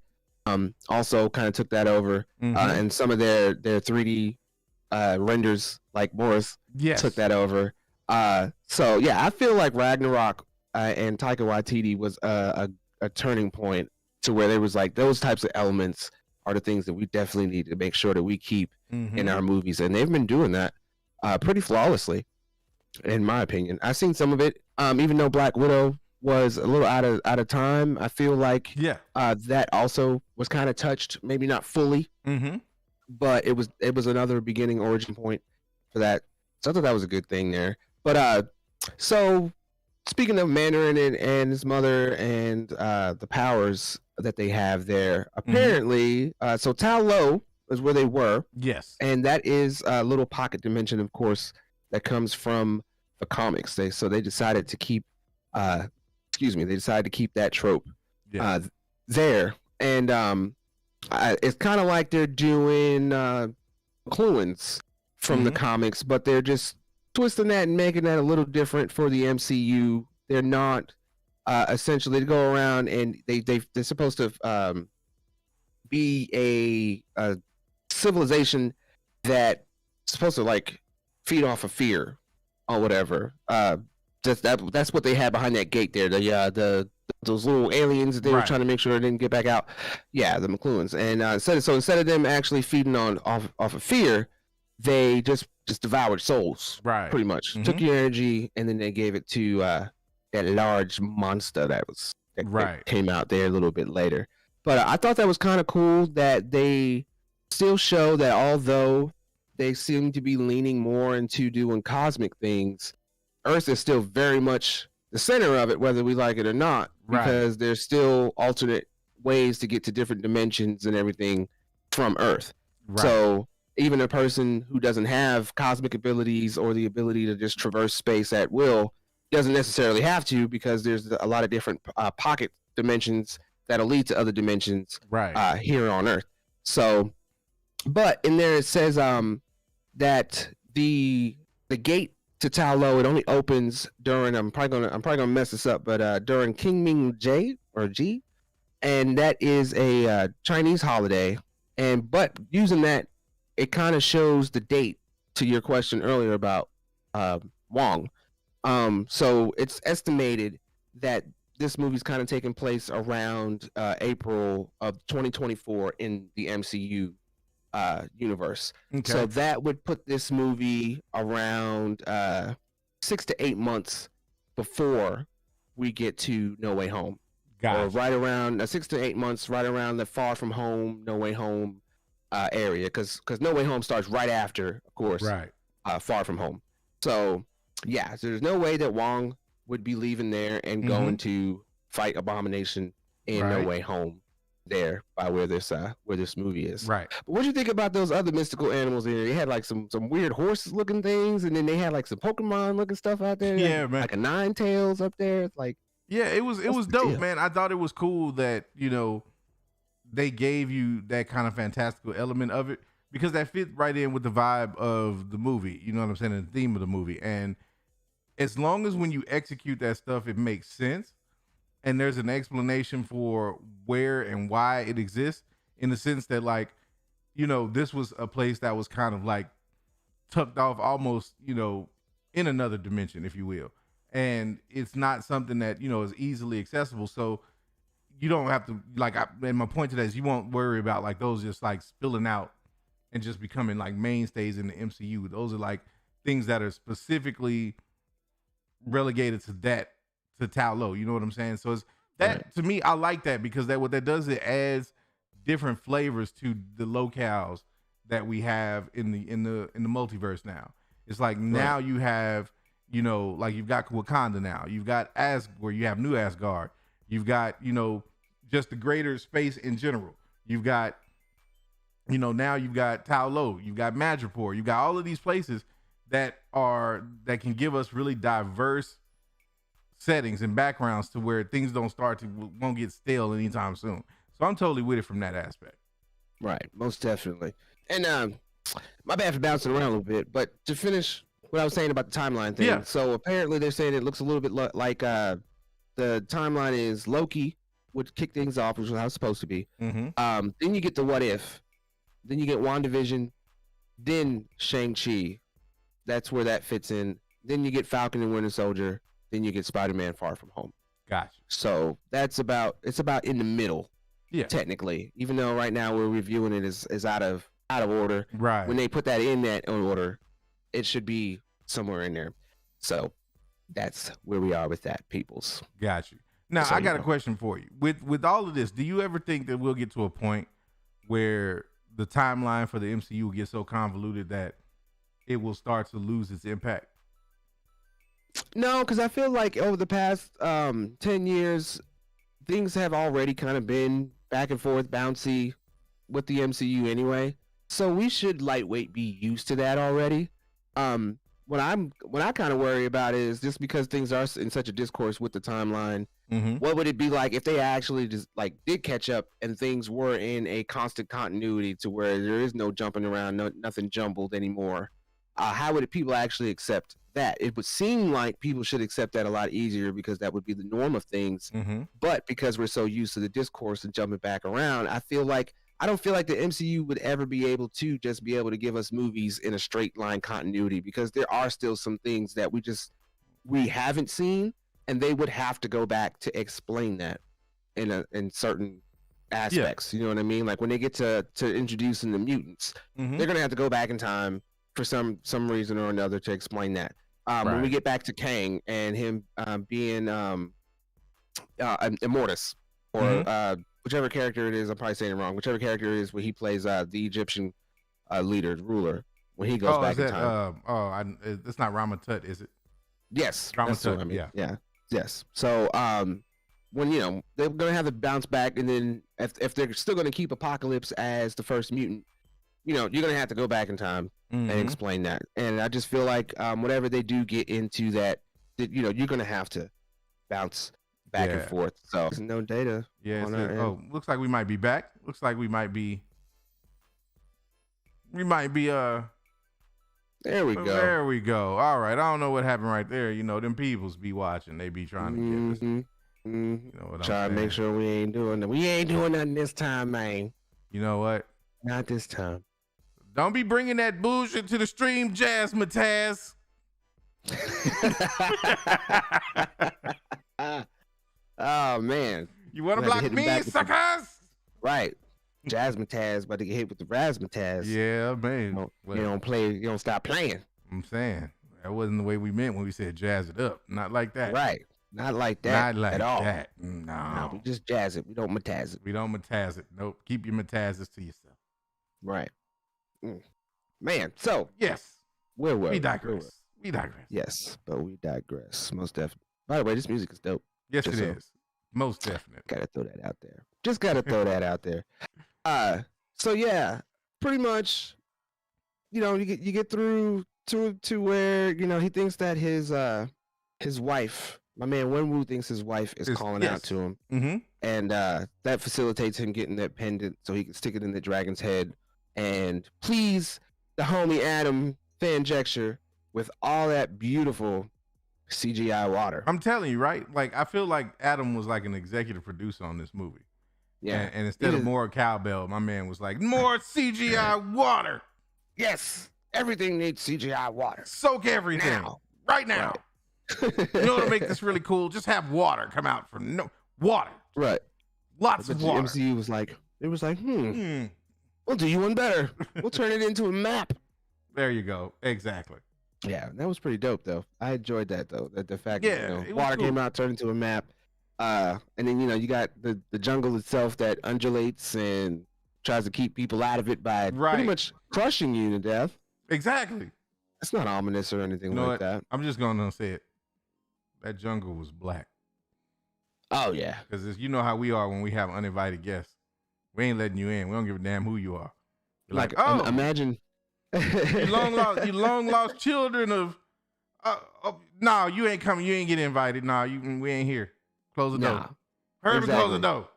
also kind of took that over, Mhm. and some of their 3D renders like Morris Yes. took that over. So yeah, I feel like Ragnarok and Taika Waititi was a turning point to where there was like those types of elements are the things that we definitely need to make sure that we keep in Mhm. our movies, and they've been doing that pretty flawlessly, in my opinion. I've seen some of it, even though Black Widow was a little out of time. I feel like Yeah. that also was kind of touched, maybe not fully, Mhm. but it was another beginning origin point for that. So I thought that was a good thing there. But so speaking of Mandarin and his mother and the powers that they have there, apparently, so Tao Lo is where they were, Yes. and that is a little pocket dimension, of course, that comes from the comics. They decided to keep, they decided to keep that trope Yeah. there, and it's kind of like they're doing Cluans from the comics, but they're just twisting that and making that a little different for the MCU. They're not essentially to go around and they're supposed to be a civilization that's supposed to like feed off of fear or whatever. That's what they had behind that gate there. The those little aliens that they were Right. trying to make sure they didn't get back out. Yeah, the McLuhans. And instead of them actually feeding off of fear, they just devoured souls. Right. Pretty much took your energy and then they gave it to that large monster that Right. came out there a little bit later. But I thought that was kind of cool that they still show that although they seem to be leaning more into doing cosmic things, Earth is still very much the center of it, whether we like it or not, Right. because there's still alternate ways to get to different dimensions and everything from Earth. Right. So even a person who doesn't have cosmic abilities or the ability to just traverse space at will doesn't necessarily have to, because there's a lot of different pocket dimensions that'll lead to other dimensions Right. here on Earth. So, but in there it says that the gate to Tao Lo, it only opens during I'm probably gonna mess this up, but during King Ming J or G, and that is a Chinese holiday. But using that, it kind of shows the date to your question earlier about Wong. So it's estimated that this movie's kind of taking place around April of 2024 in the MCU universe. Okay. So that would put this movie around 6 to 8 months before we get to No Way Home. Or Gotcha. right around 6 to 8 months, right around the Far From Home, No Way Home area, because No Way Home starts right after, of course, Right. Far From Home. So yeah, so there's no way that Wong would be leaving there and going to fight Abomination in No Right. Way Home there by where this movie is. Right. But what do you think about those other mystical animals in there? They had like some weird horse looking things, and then they had like some Pokemon looking stuff out there. Yeah, like, man. like a Nine Tails up there. It's like, Yeah, it was the dope, deal? man. I thought it was cool that, they gave you that kind of fantastical element of it, because that fit right in with the vibe of the movie. You know what I'm saying? And the theme of the movie. And as long as when you execute that stuff, it makes sense and there's an explanation for where and why it exists, in the sense that, like, this was a place that was kind of like tucked off almost, in another dimension, if you will. And it's not something that, is easily accessible. So you don't have to, and my point to that is, you won't worry about like those just like spilling out and just becoming like mainstays in the MCU. Those are like things that are specifically relegated to Tao Lo. You know what I'm saying? So it's that, Right. to me, I like that, because that what that does, it adds different flavors to the locales that we have in the multiverse now. It's like now you have, like you've got Wakanda now. You've got where you have New Asgard. You've got, just the greater space in general. You've got You know, now you've got Tao Lo, you've got Madripoor, you've got all of these places that can give us really diverse settings and backgrounds to where things won't get stale anytime soon. So I'm totally with it from that aspect. Right, most definitely. And my bad for bouncing around a little bit, but to finish what I was saying about the timeline thing. Yeah. So apparently they're saying it looks a little bit like the timeline is Loki would kick things off, which is how it's supposed to be. Mm-hmm. Then you get the What If. Then you get WandaVision. Then Shang-Chi. That's where that fits in. Then you get Falcon and Winter Soldier. Then you get Spider-Man Far From Home. Gotcha. So it's about in the middle. Yeah. Technically, even though right now we're reviewing it as out of order. Right. When they put that in that order, it should be somewhere in there. So that's where we are with that, peoples. Got you. Now, So I you got a know. question for you. With all of this, do you ever think that we'll get to a point where the timeline for the MCU gets so convoluted that it will start to lose its impact? No, because I feel like over the past 10 years, things have already kind of been back and forth, bouncy with the MCU anyway. So we should lightweight be used to that already. What I kind of worry about is just because things are in such a discourse with the timeline. Mm-hmm. What would it be like if they actually just like did catch up and things were in a constant continuity to where there is no jumping around, nothing jumbled anymore? How would people actually accept that? It would seem like people should accept that a lot easier because that would be the norm of things. Mm-hmm. But because we're so used to the discourse and jumping back around, I don't feel like the MCU would ever be able to just be able to give us movies in a straight line continuity, because there are still some things that we haven't seen, and they would have to go back to explain that in certain aspects. You know what I mean? Like when they get to introducing the mutants, Mm-hmm. they're gonna have to go back in time for some reason or another to explain that. When we Right. get back to Kang and him being Immortus, or Mhm. whichever character it is, I'm probably saying it wrong. Whichever character it is where he plays the Egyptian leader, ruler, when he goes Oh, back is in that? time. It's not Ramatut, is it? Yes, Trauma that's what Tut, I mean. yeah. Yeah, yes. So when they're gonna have to bounce back, and then if they're still gonna keep Apocalypse as the first mutant, you're gonna have to go back in time and Mhm. explain that. And I just feel like whenever they do get into that, you're gonna have to bounce back and Yeah. forth. So there's no data. Yeah. on it's- our end. oh, looks like we might be back. Looks like we might be. There we go. There we go. All right. I don't know what happened right there. Them peoples be watching. They be trying to get us. Mhm. You know what I'm Try to make saying? sure we ain't doing nothing this time, man. You know what? Not this time. Don't be bringing that bullshit to the stream, Jasmine Taz. Oh man. You want to We'll have to block hit him me, back with some- suckers? Right. Jazzmatazz about to get hit with the razzmatazz. Yeah, man. You don't stop playing. I'm saying that wasn't the way we meant when we said jazz it up. Not like that. Right. Not like that Not like at all. that. No, we No. just jazz it. We don't matazz it. We don't metaz it. Nope. Keep your metazes to yourself. Right. Man, so Yes. where were We we? digress. We digress. Yes, but we digress. Most definitely. By the way, this music is dope. Yes, Just it so- is. Most definitely. Gotta throw that out there. Just gotta throw that out there. So yeah, pretty much, you get through to where he thinks that his wife, my man Wenwu, thinks his wife is calling out yes. to him, Mm-hmm. and that facilitates him getting that pendant so he can stick it in the dragon's head and please the homie Adam Fanjecture with all that beautiful CGI water. I'm telling you, right? Like, I feel like Adam was like an executive producer on this movie. Yeah, And instead of is. more cowbell, my man was like, more CGI water. Yes, everything needs CGI water Soak everything. now. Right now. You know what'll make this really cool? Just have water come out from water. Right. Lots But of the water. MCU was like, Hmm. we'll do you one better. We'll turn it into a map. There you go. Exactly. Yeah, that was pretty dope though. I enjoyed that though. The fact Yeah, that it was water came cool. out, turned into a map. And then you got the jungle itself that undulates and tries to keep people out of it by Right. pretty much crushing you to death. Exactly. It's not ominous or anything You know like what? that. I'm just going to say it. That jungle was black. Oh yeah. Because you know how we are when we have uninvited guests. We ain't letting you in. We don't give a damn who you are. You're like, oh, imagine you long lost children of. No, you ain't coming. You ain't getting invited. No, we ain't here. Close the door. Hurry up and close the door.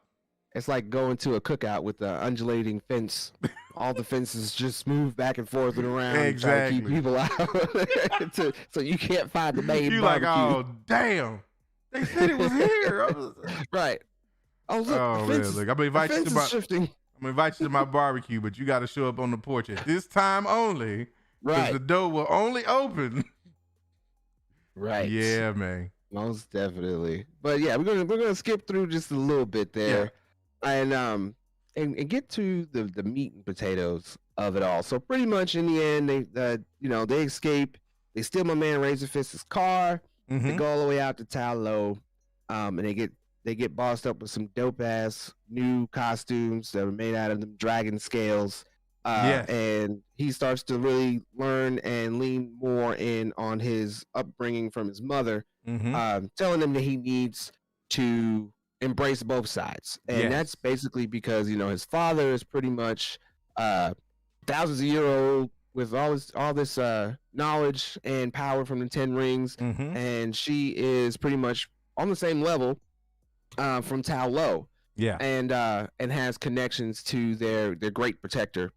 It's like going to a cookout with the undulating fence. All the fences just move back and forth and around. Exactly. Trying to keep people out. So you can't find the main You barbecue. like, oh, damn. They said it was here. Right. Oh, look, oh man, look, I'm gonna invite you to my barbecue, but you got to show up on the porch at this time only. Right. The door will only open. Right. Yeah, man. Most definitely. But yeah, we're gonna skip through just a little bit there, and get to the meat and potatoes of it all. So pretty much in the end, they escape. They steal my man Razorfist's car. Mm-hmm. They go all the way out to Talo, and they get bossed up with some dope ass new costumes that are made out of them dragon scales. And he starts to really learn and lean more in on his upbringing from his mother, telling him that he needs to embrace both sides. And that's basically because, his father is pretty much thousands of years old with all this knowledge and power from the 10 rings. And she is pretty much on the same level from Tao Lo. Yeah. And has connections to their great protector.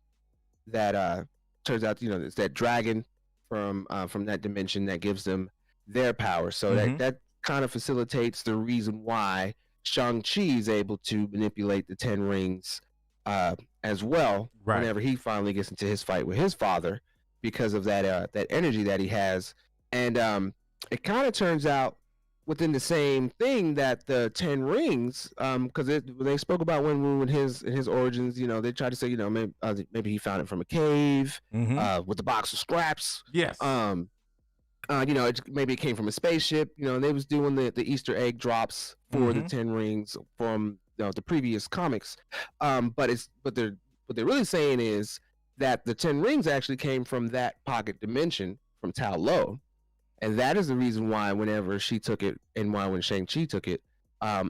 That turns out, it's that dragon from that dimension that gives them their power. So that kind of facilitates the reason why Shang Chi is able to manipulate the 10 rings as well. Right. Whenever he finally gets into his fight with his father, because of that energy that he has. And it kind of turns out within the same thing that the 10 rings, because when they spoke about Wenwu and his origins, they tried to say, maybe he found it from a cave with the box of scraps. Yes. Maybe it came from a spaceship. And they was doing the Easter egg drops for the 10 rings from the previous comics. But what they're really saying is that the 10 rings actually came from that pocket dimension from Tao Lo. And that is the reason why whenever she took it and why when Shang-Chi took it,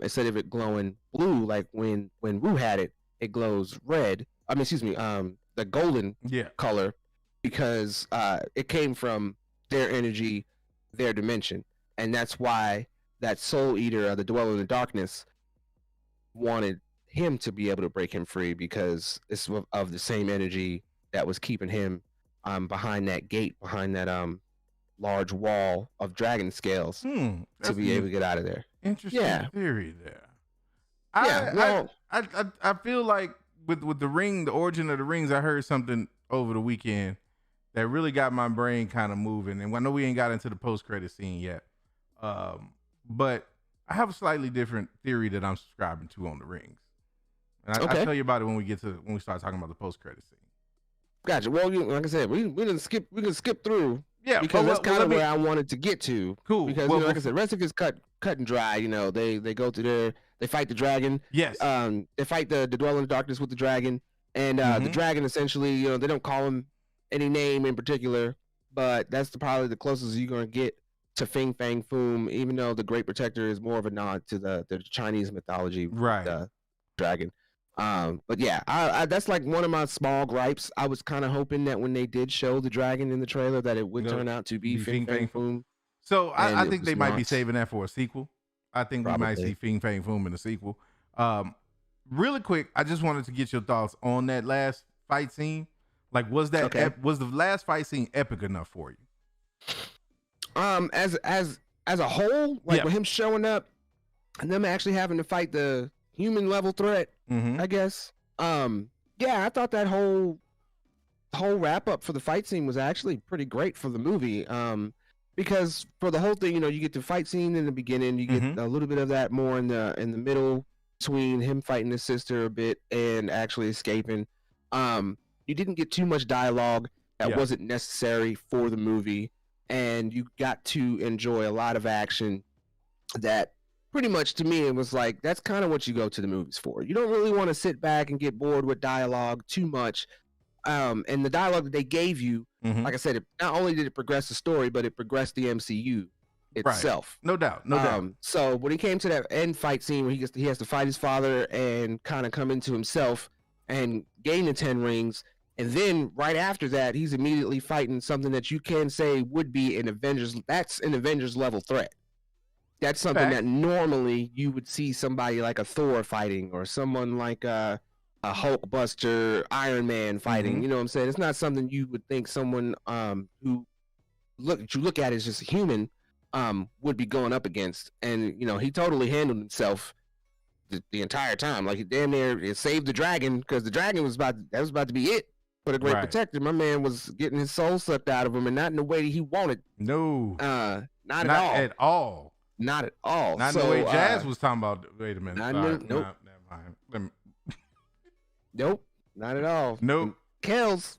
instead of it glowing blue, like when Wu had it, it glows red. The golden color, because it came from their energy, their dimension. And that's why that Soul Eater, the Dweller in the Darkness, wanted him to be able to break him free, because it's of the same energy that was keeping him behind that gate, behind that large wall of dragon scales to be able to get out of there. Interesting theory there. I feel like with the ring, the origin of the rings, I heard something over the weekend that really got my brain kind of moving. And I know we ain't got into the post-credit scene yet, but I have a slightly different theory that I'm subscribing to on the rings. And I'll tell you about it when we start talking about the post-credit scene. Gotcha. Well, like I said, we can skip through. Yeah, because that's kind of where I wanted to get to. Cool. Because like I said, rest of it's cut and dry. They go through they fight the dragon. Yes. They fight the Dweller in the Darkness with the dragon, and the dragon essentially, they don't call him any name in particular, but that's probably the closest you're gonna get to Fing Fang Foom. Even though the Great Protector is more of a nod to the Chinese mythology, right? The dragon. But yeah, I that's like one of my small gripes. I was kind of hoping that when they did show the dragon in the trailer, that it would turn out to be Fing Fang Foom. So I think they might be saving that for a sequel. I think we might see Fing Fang Foom in the sequel. Really quick, I just wanted to get your thoughts on that last fight scene. Like, was the last fight scene epic enough for you? As a whole, like with him showing up and them actually having to fight the human level threat, I guess. I thought that whole wrap up for the fight scene was actually pretty great for the movie. Because for the whole thing, you get the fight scene in the beginning, you get a little bit of that more in the middle between him fighting his sister a bit and actually escaping. You didn't get too much dialogue that wasn't necessary for the movie, and you got to enjoy a lot of action that pretty much, to me, it was like, that's kind of what you go to the movies for. You don't really want to sit back and get bored with dialogue too much. And the dialogue that they gave you, like I said, not only did it progress the story, but it progressed the MCU itself. Right. No doubt. So when he came to that end fight scene where he has to fight his father and kind of come into himself and gain the 10 rings, And then right after that, he's immediately fighting something that you can say would be an Avengers. That's an Avengers level threat. That's something that normally you would see somebody like a Thor fighting, or someone like a Hulk Buster, Iron Man fighting. You know what I'm saying? It's not something you would think someone who you look at as just a human would be going up against. And he totally handled himself the entire time. Like, he damn near saved the dragon, because the dragon was about to be it for the Great Protector. My man was getting his soul sucked out of him, and not in the way that he wanted. No, not at all. Not at all. Not in the way Jazz was talking about. Wait a minute. Nope. Never mind. Nope. Not at all. Nope. Kels.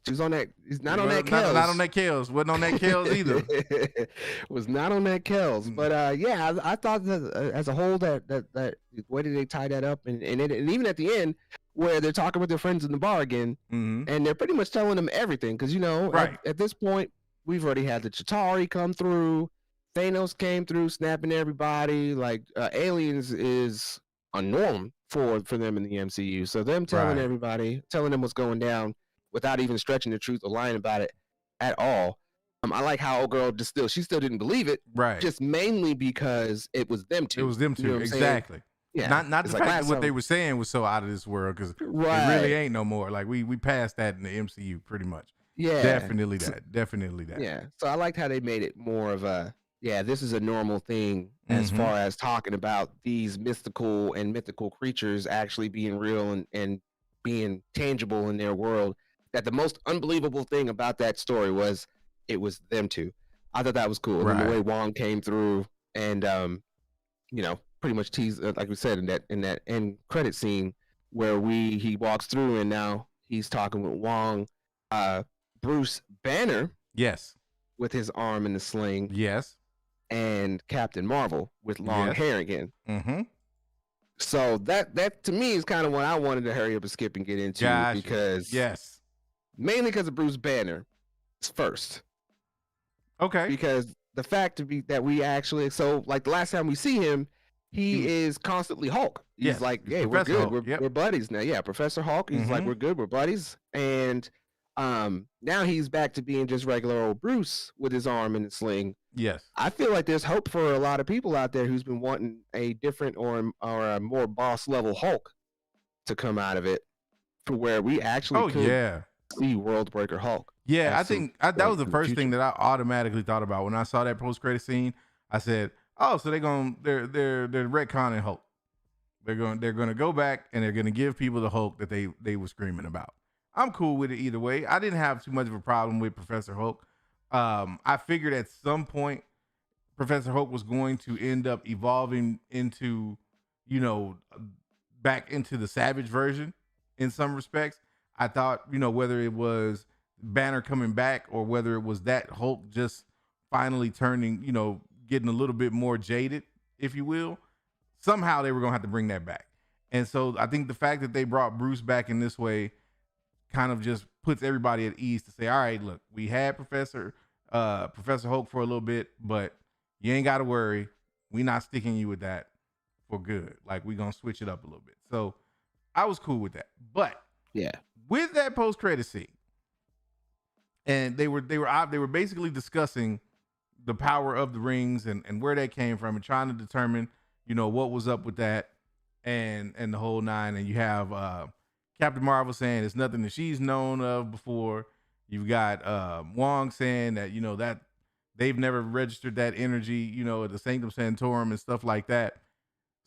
She was on that. He's not on that Kels. Not on that Kels. Wasn't on that Kels either. Was not on that Kels. But yeah, I thought that as a whole that the way did they tie that up, and even at the end where they're talking with their friends in the bar again, and they're pretty much telling them everything, because at this point we've already had the Chitauri come through. Thanos came through, snapping everybody. Like, aliens is a norm for them in the MCU. So them telling everybody, telling them what's going down without even stretching the truth or lying about it at all. I like how old girl she still didn't believe it. Right. Just mainly because it was them two. It was them two. Exactly. Yeah. Not the fact that what they were saying was so out of this world, because it really ain't no more. Like, we passed that in the MCU pretty much. Yeah. Definitely that. Yeah. So I liked how they made it more of a, this is a normal thing as far as talking about these mystical creatures actually being real and being tangible in their world. That the most unbelievable thing about that story was it was them two. I thought that was cool. And the way Wong came through and, pretty much teased, like we said, in that end credit scene where he walks through and now he's talking with Wong, Bruce Banner. Yes. With his arm in the sling. Yes. And Captain Marvel with long hair again. So that to me is kind of what I wanted to hurry up and skip and get into, because mainly because of Bruce Banner first. Okay. Because the fact that we actually, so like the last time we see him, he is constantly Hulk. He's like, hey, we're good. We're buddies now. Yeah, Professor Hulk. He's like, we're good. We're buddies. And now he's back to being just regular old Bruce with his arm in the sling. Yes. I feel like there's hope for a lot of people out there who's been wanting a different or a more boss level Hulk to come out of it, for where we actually could see World Breaker Hulk. Yeah, I think that was the first thing that I automatically thought about when I saw that post credit scene. I said, "Oh, so they're retconning Hulk. They're gonna go back and they're gonna give people the Hulk that they were screaming about." I'm cool with it either way. I didn't have too much of a problem with Professor Hulk. I figured at some point Professor Hulk was going to end up evolving into, back into the Savage version in some respects. I thought, whether it was Banner coming back or whether it was that Hulk just finally turning, getting a little bit more jaded, if you will, somehow they were going to have to bring that back. And so I think the fact that they brought Bruce back in this way kind of just puts everybody at ease to say, all right, look, we had Professor Hulk for a little bit, but you ain't got to worry. We not sticking you with that for good. Like, we going to switch it up a little bit. So I was cool with that. But with that post-credit scene, and they were basically discussing the power of the rings and where they came from and trying to determine, what was up with that and the whole nine. And you have Captain Marvel saying it's nothing that she's known of before. You've got Wong saying that, that they've never registered that energy, at the Sanctum Sanctorum and stuff like that.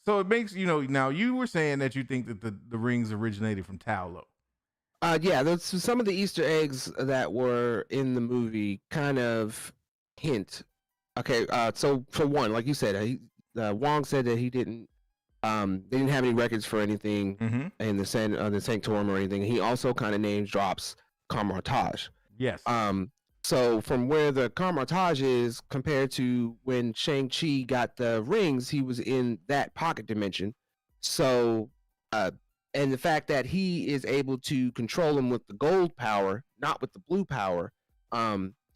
So it makes, now you were saying that you think that the rings originated from Taulo. There's some of the Easter eggs that were in the movie kind of hint. Okay, so for one, like you said, Wong said that they didn't have any records for anything in the Sanctorum or anything. He also kind of name drops Kamar-Taj. Yes. So from where the Kamar-Taj is compared to when Shang-Chi got the rings, he was in that pocket dimension. So, and the fact that he is able to control them with the gold power, not with the blue power,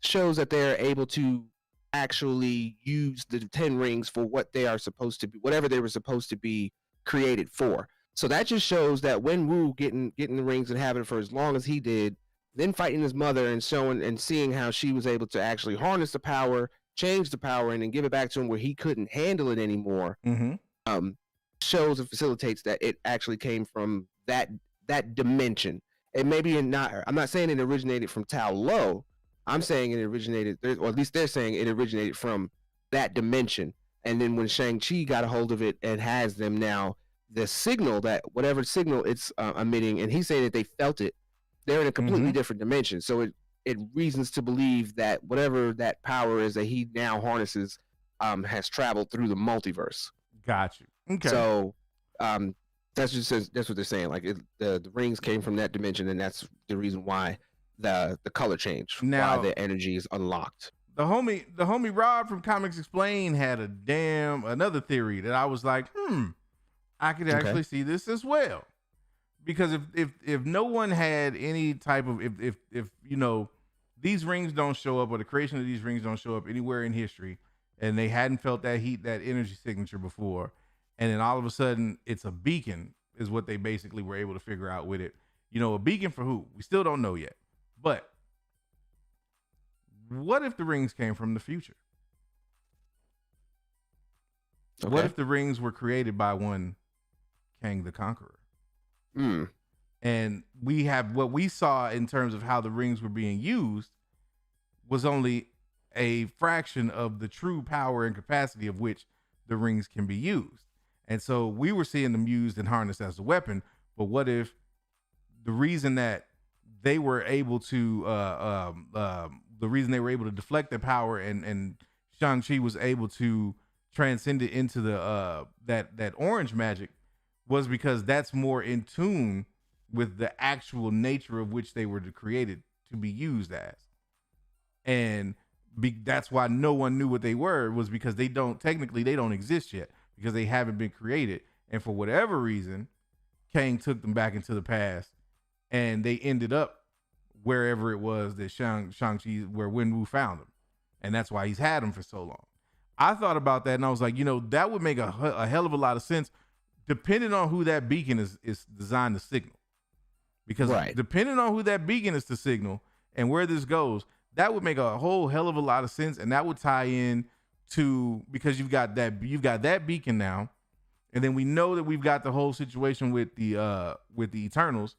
shows that they're able to actually use the 10 rings for what they are supposed to be, whatever they were supposed to be created for. So that just shows that Wenwu getting the rings and having it for as long as he did, then fighting his mother and showing and seeing how she was able to actually harness the power, change the power, and then give it back to him where he couldn't handle it anymore. Shows and facilitates that it actually came from that dimension. And maybe I'm not saying it originated from Tao Lo. I'm saying it originated, or at least they're saying it originated from that dimension. And then when Shang-Chi got a hold of it and has them now, the signal that whatever signal it's emitting, and he said that they felt it, they're in a completely different dimension. So it reasons to believe that whatever that power is that he now harnesses has traveled through the multiverse. Got you. Okay. So that's what they're saying. Like the rings came from that dimension, and that's the reason why the color change, now, why the energy is unlocked. The homie Rob from Comics Explained had another theory that I was like, I could actually see this as well. Because if no one had any type of if these rings don't show up, or the creation of these rings don't show up anywhere in history, and they hadn't felt that heat, that energy signature before, and then all of a sudden it's a beacon, is what they basically were able to figure out with it. A beacon for who? We still don't know yet. But what if the rings came from the future? Okay. What if the rings were created by one Kang the Conqueror? And we have what we saw in terms of how the rings were being used was only a fraction of the true power and capacity of which the rings can be used. And so we were seeing them used and harnessed as a weapon. But what if the reason that they were able to deflect the power and Shang-Chi was able to transcend it into the that orange magic was because that's more in tune with the actual nature of which they were created to be used as. And that's why no one knew what they were, was because they don't exist yet, because they haven't been created. And for whatever reason, Kang took them back into the past, and they ended up wherever it was that Shang-Chi, where Wenwu found them. And that's why he's had them for so long. I thought about that, and I was like, that would make a hell of a lot of sense, depending on who that beacon is designed to signal. Because depending on who that beacon is to signal and where this goes, that would make a whole hell of a lot of sense, and that would tie in to, because you've got that beacon now, and then we know that we've got the whole situation with the Eternals,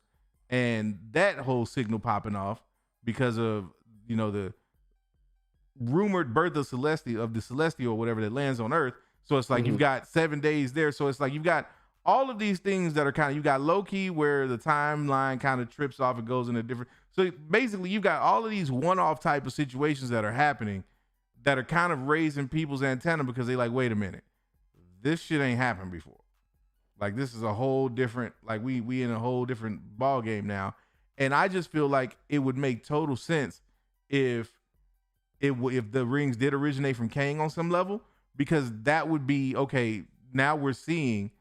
and that whole signal popping off because of the rumored birth of the Celestial or whatever that lands on Earth. So it's like you've got 7 days there. So it's like you've got all of these things that are you got Loki, where the timeline kind of trips off and goes in a different. So basically you've got all of these one-off type of situations that are happening that are kind of raising people's antenna, because they like, wait a minute, this shit ain't happened before. Like, this is a whole different, like we in a whole different ball game now. And I just feel like it would make total sense if the rings did originate from Kang on some level, because that would be, okay, now we're seeing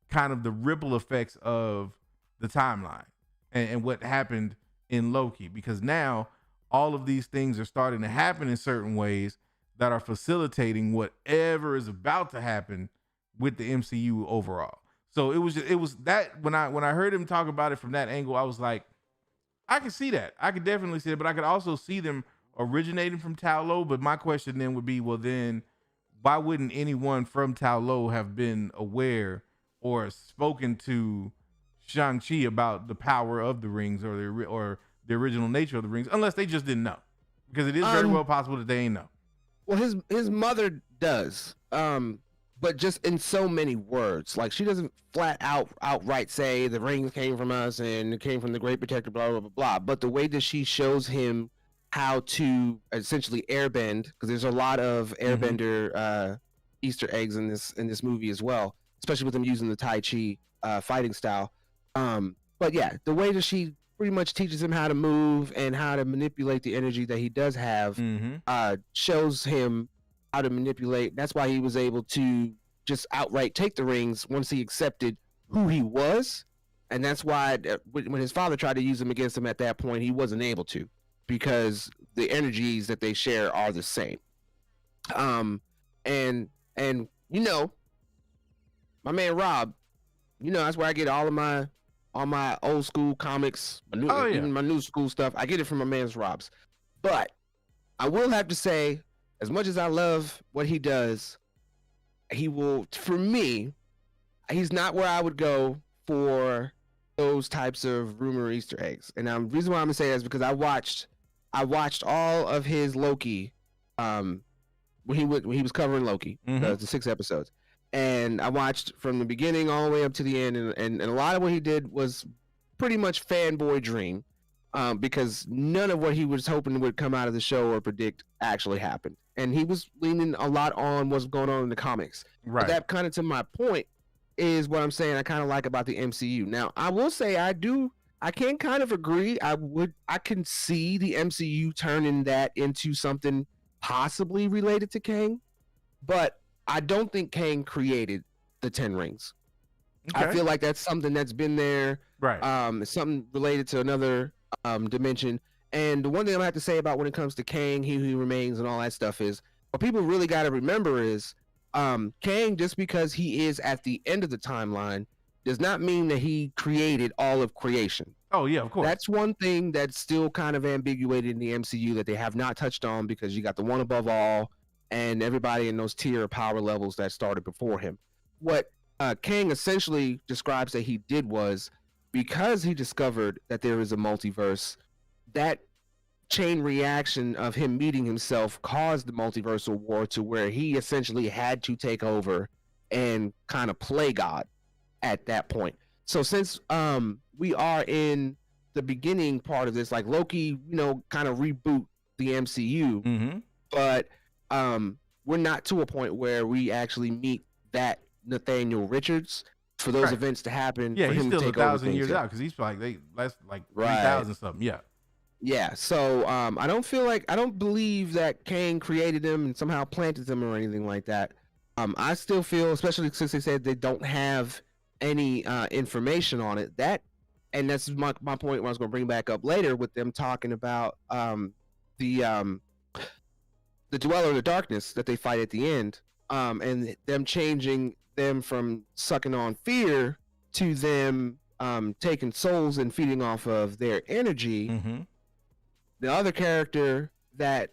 kind of the ripple effects of the timeline and what happened in Loki, because now all of these things are starting to happen in certain ways that are facilitating whatever is about to happen with the MCU overall. So it was that when I heard him talk about it from that angle, I was like, I can see that. I could definitely see it, but I could also see them originating from Tao Lo. But my question then would be, well, then why wouldn't anyone from Tao Lo have been aware or spoken to Shang-Chi about the power of the rings or the original nature of the rings, unless they just didn't know? Because it is very well possible that they ain't know. Well, his mother does, but just in so many words. Like, she doesn't outright say the rings came from us and it came from the Great Protector, blah blah blah blah. But the way that she shows him how to essentially airbend, because there's a lot of airbender Easter eggs in this movie as well, especially with them using the Tai Chi fighting style. But yeah, the way that she pretty much teaches him how to move and how to manipulate the energy that he does have, shows him how to manipulate. That's why he was able to just outright take the rings once he accepted who he was. And that's why when his father tried to use them against him at that point, he wasn't able to, because the energies that they share are the same. And my man Rob, that's where I get all my old school comics, even my new school stuff. I get it from my man's Robs. But I will have to say, as much as I love what he does, for me, he's not where I would go for those types of rumor Easter eggs. And the reason why I'm gonna say that is because I watched all of his Loki, when he was covering Loki, the 6 episodes, and I watched from the beginning all the way up to the end, and a lot of what he did was pretty much fanboy dream, because none of what he was hoping would come out of the show or predict actually happened, and he was leaning a lot on what's going on in the comics. Right. But that kind of, to my point, is what I'm saying I kind of like about the MCU. Now, I will say I can kind of agree. I can see the MCU turning that into something possibly related to Kang, but I don't think Kang created the 10 rings. Okay. I feel like that's something that's been there. Right. It's something related to another dimension. And the one thing I have to say about when it comes to Kang, He Who Remains, and all that stuff is, what people really got to remember is, Kang, just because he is at the end of the timeline, does not mean that he created all of creation. Oh yeah, of course. That's one thing that's still kind of ambiguated in the MCU that they have not touched on, because you got the one above all and everybody in those tier power levels that started before him. What Kang essentially describes that he did was, because he discovered that there is a multiverse, that chain reaction of him meeting himself caused the multiversal war, to where he essentially had to take over and kind of play God at that point. So since we are in the beginning part of this, like Loki, kind of reboot the MCU, but we're not to a point where we actually meet that Nathaniel Richards for those events to happen. Yeah, for he's him still to take 1,000 years out, because he's like 3,000 something. Yeah. Yeah, so I don't believe that Kang created them and somehow planted them or anything like that. I still feel, especially since they said they don't have any information on it, and that's my point, what I was going to bring back up later with them talking about the Dweller in the Darkness that they fight at the end, and them changing them from sucking on fear to them taking souls and feeding off of their energy. The other character that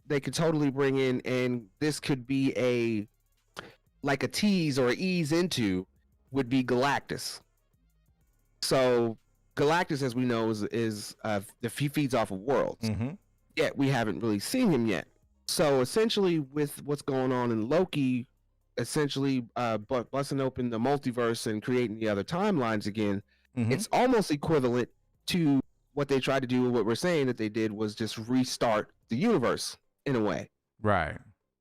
they could totally bring in, and this could be a tease or ease into, would be Galactus. So Galactus, as we know, is he feeds off of worlds. Yet we haven't really seen him yet. So essentially, with what's going on in Loki, essentially busting open the multiverse and creating the other timelines again, it's almost equivalent to what they tried to do. What we're saying that they did was just restart the universe in a way. Right.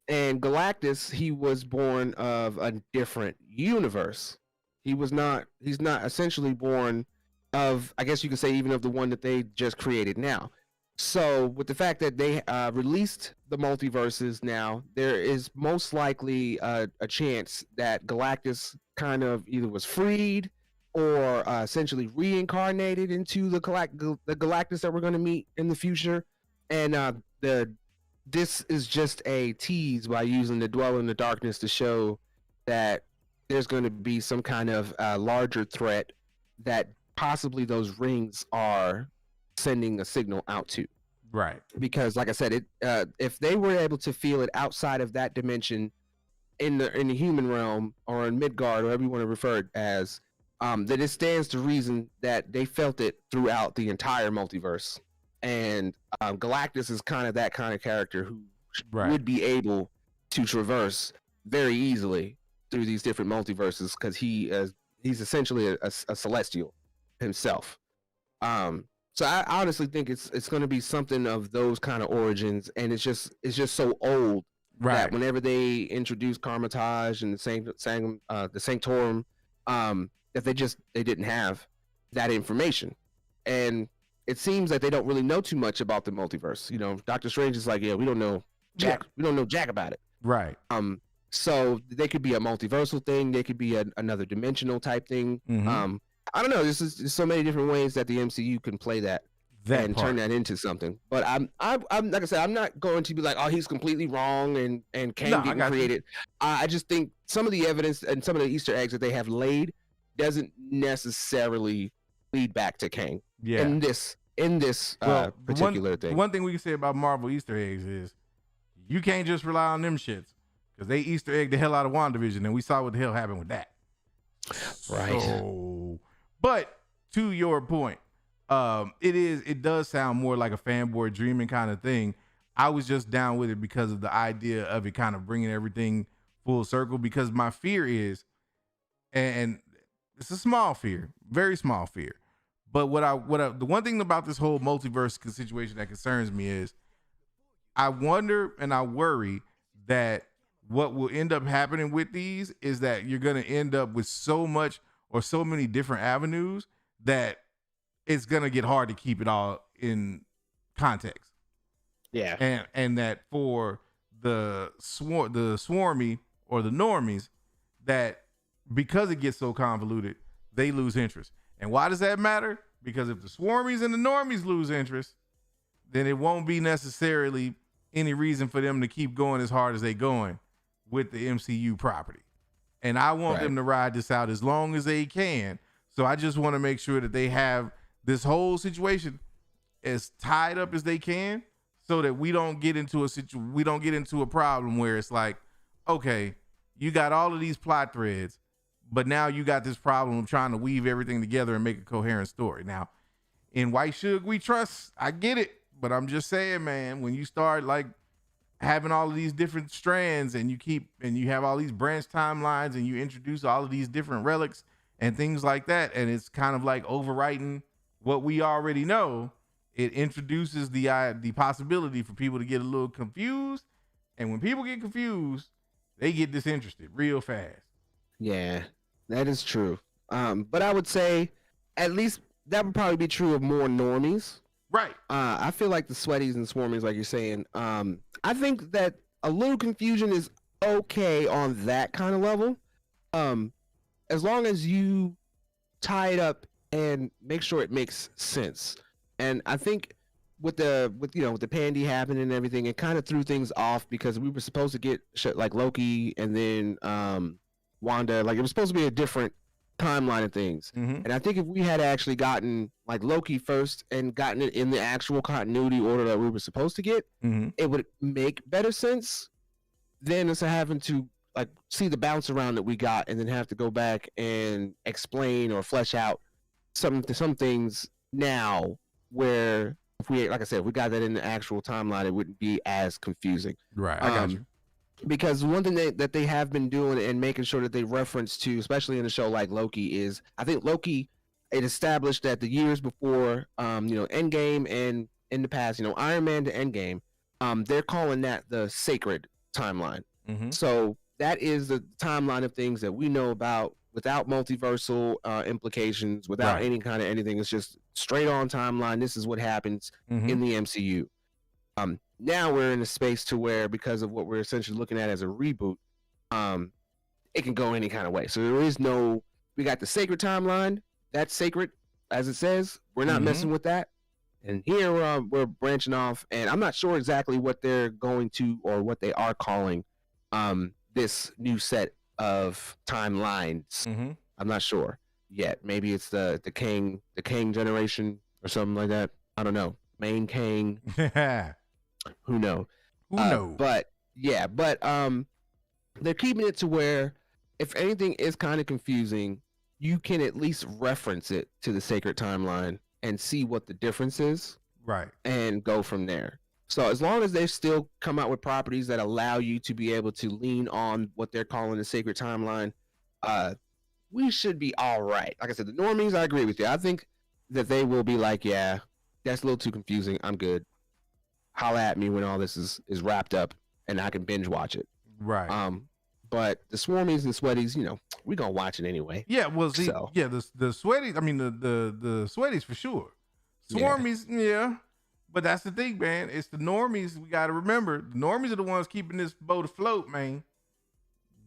And Galactus, he was born of a different universe. He's not essentially born of, I guess you could say, even of the one that they just created now. So with the fact that they released the multiverses now, there is most likely a chance that Galactus kind of either was freed or essentially reincarnated into the Galactus that we're going to meet in the future. And this is just a tease by using the Dweller in the Darkness to show that there's going to be some kind of larger threat that possibly those rings are sending a signal out to. Right. Because, like I said, if they were able to feel it outside of that dimension in the human realm or in Midgard, or whatever you want to refer it as, that it stands to reason that they felt it throughout the entire multiverse. And Galactus is kind of that kind of character who would be able to traverse very easily through these different multiverses, because he's essentially a celestial himself. So I honestly think it's going to be something of those kind of origins, and it's just so old that whenever they introduce Karmatage and the Sanctorum, that they didn't have that information, and it seems that they don't really know too much about the multiverse. Doctor Strange is like, yeah, we don't know jack. We don't know jack about it. Right. So they could be a multiversal thing. They could be another dimensional type thing. I don't know. There's so many different ways that the MCU can play that and turn that into something. But I'm like I said, I'm not going to be like, oh, he's completely wrong and Kang didn't create it. I just think some of the evidence and some of the Easter eggs that they have laid doesn't necessarily lead back to Kang Yeah. in this Well, particular the thing. one thing we can say about Marvel Easter eggs is you can't just rely on them shits because they Easter egg the hell out of WandaVision, and we saw what the hell happened with that. Right. So, but to your point, it does sound more like a fanboy dreaming kind of thing. I was just down with it because of the idea of it kind of bringing everything full circle. Because my fear is, and it's a small fear, very small fear. But the one thing about this whole multiverse situation that concerns me is I wonder and I worry that what will end up happening with these is that you're going to end up with so much or so many different avenues that it's going to get hard to keep it all in context. Yeah. And that for the swarmy or the normies, that because it gets so convoluted, they lose interest. And why does that matter? Because if the swarmies and the normies lose interest, then it won't be necessarily any reason for them to keep going as hard as they going with the MCU property. And I want them to ride this out as long as they can. So I just want to make sure that they have this whole situation as tied up as they can, so that we don't get into a problem where it's like, okay, you got all of these plot threads, but now you got this problem of trying to weave everything together and make a coherent story. Now, in White Suge We Trust, I get it, but I'm just saying, man, when you start like having all of these different strands and you have all these branch timelines and you introduce all of these different relics and things like that, and it's kind of like overwriting what we already know, it introduces the possibility for people to get a little confused. And when people get confused, they get disinterested real fast. Yeah, that is true. But I would say at least that would probably be true of more normies. Right. I feel like the sweaties and swarmies, like you're saying, I think that a little confusion is okay on that kind of level. As long as you tie it up and make sure it makes sense. And I think with the Pandy happening and everything, it kind of threw things off because we were supposed to get shit like Loki and then Wanda. Like it was supposed to be a different timeline of things. Mm-hmm. And I think if we had actually gotten like Loki first and gotten it in the actual continuity order that we were supposed to get, it would make better sense than us having to like see the bounce around that we got and then have to go back and explain or flesh out some things now, where if we, like I said, if we got that in the actual timeline, it wouldn't be as confusing. Right. I got you. Because one thing that they have been doing and making sure that they reference to, especially in a show like Loki, is I think Loki, it established that the years before, Endgame and in the past, Iron Man to Endgame, they're calling that the sacred timeline. So that is the timeline of things that we know about without multiversal implications, without any kind of anything. It's just straight on timeline. This is what happens in the MCU. Now we're in a space to where, because of what we're essentially looking at as a reboot, it can go any kind of way. So there is no, we got the sacred timeline. That's sacred, as it says. We're not messing with that. And here we're branching off, and I'm not sure exactly what they're going to or what they are calling this new set of timelines. I'm not sure yet. Maybe it's the Kang generation or something like that. I don't know. Main Kang. Who knows? Who knows? But they're keeping it to where if anything is kind of confusing, you can at least reference it to the sacred timeline and see what the difference is. Right. And go from there. So as long as they still come out with properties that allow you to be able to lean on what they're calling the sacred timeline, we should be all right. Like I said, the normies, I agree with you. I think that they will be like, yeah, that's a little too confusing. I'm good. Holla at me when all this is wrapped up and I can binge watch it. Right. But the swarmies and sweaties, we're gonna watch it anyway. Yeah, well, see, the sweaties, I mean the sweaties for sure. Swarmies, yeah. But that's the thing, man. It's the normies. We got to remember, the normies are the ones keeping this boat afloat, man.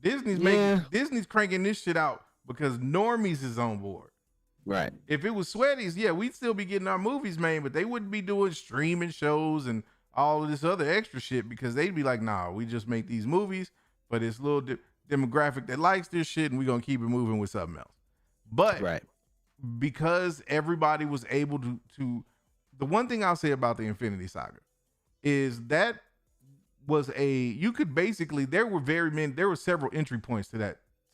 Disney's cranking this shit out because normies is on board. Right. If it was sweaties, yeah, we'd still be getting our movies, man, but they wouldn't be doing streaming shows and all of this other extra shit because they'd be like, nah, we just make these movies for this little demographic that likes this shit and we're going to keep it moving with something else. But Right. because everybody was able to the one thing I'll say about the Infinity Saga is that was you could basically there were several entry points to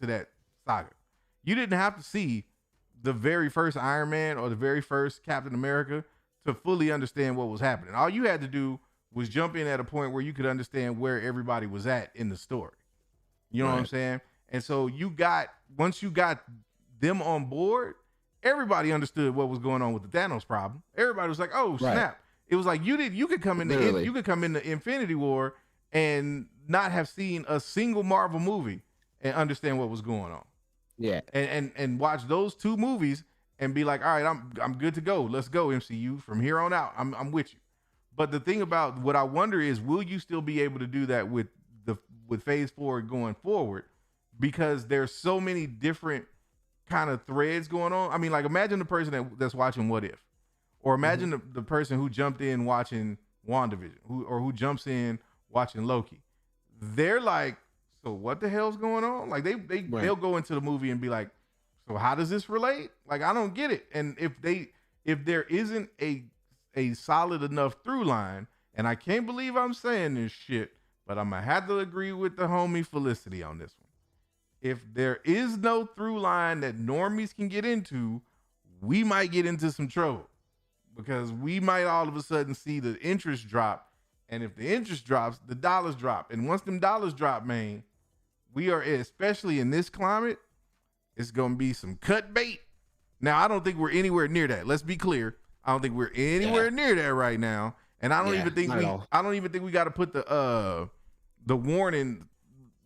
that saga. You didn't have to see the very first Iron Man or the very first Captain America to fully understand what was happening. All you had to do was jump in at a point where you could understand where everybody was at in the story. You know what I'm saying? And so once you got them on board, everybody understood what was going on with the Thanos problem. Everybody was like, "Oh snap!" It was like you could come in the Infinity War and not have seen a single Marvel movie and understand what was going on. Yeah. And watch those two movies and be like, "All right, I'm good to go. Let's go MCU from here on out. I'm with you." But the thing about what I wonder is, will you still be able to do that with Phase 4 going forward? Because there's so many different kind of threads going on. I mean, like imagine the person that's watching What If, or imagine the person who jumped in watching WandaVision, who jumps in watching Loki. They're like, so what the hell's going on? Like they'll go into the movie and be like, so how does this relate? Like I don't get it. And if there isn't a solid enough through line, and I can't believe I'm saying this shit, but I'm gonna have to agree with the homie Felicity on this one. If there is no through line that normies can get into, we might get into some trouble, because we might all of a sudden see the interest drop. And if the interest drops, the dollars drop. And once them dollars drop, man, we are, especially in this climate, it's going to be some cut bait. Now, I don't think we're anywhere near that. Let's be clear. I don't think we're anywhere near that right now. And I don't even think we got to put the warning,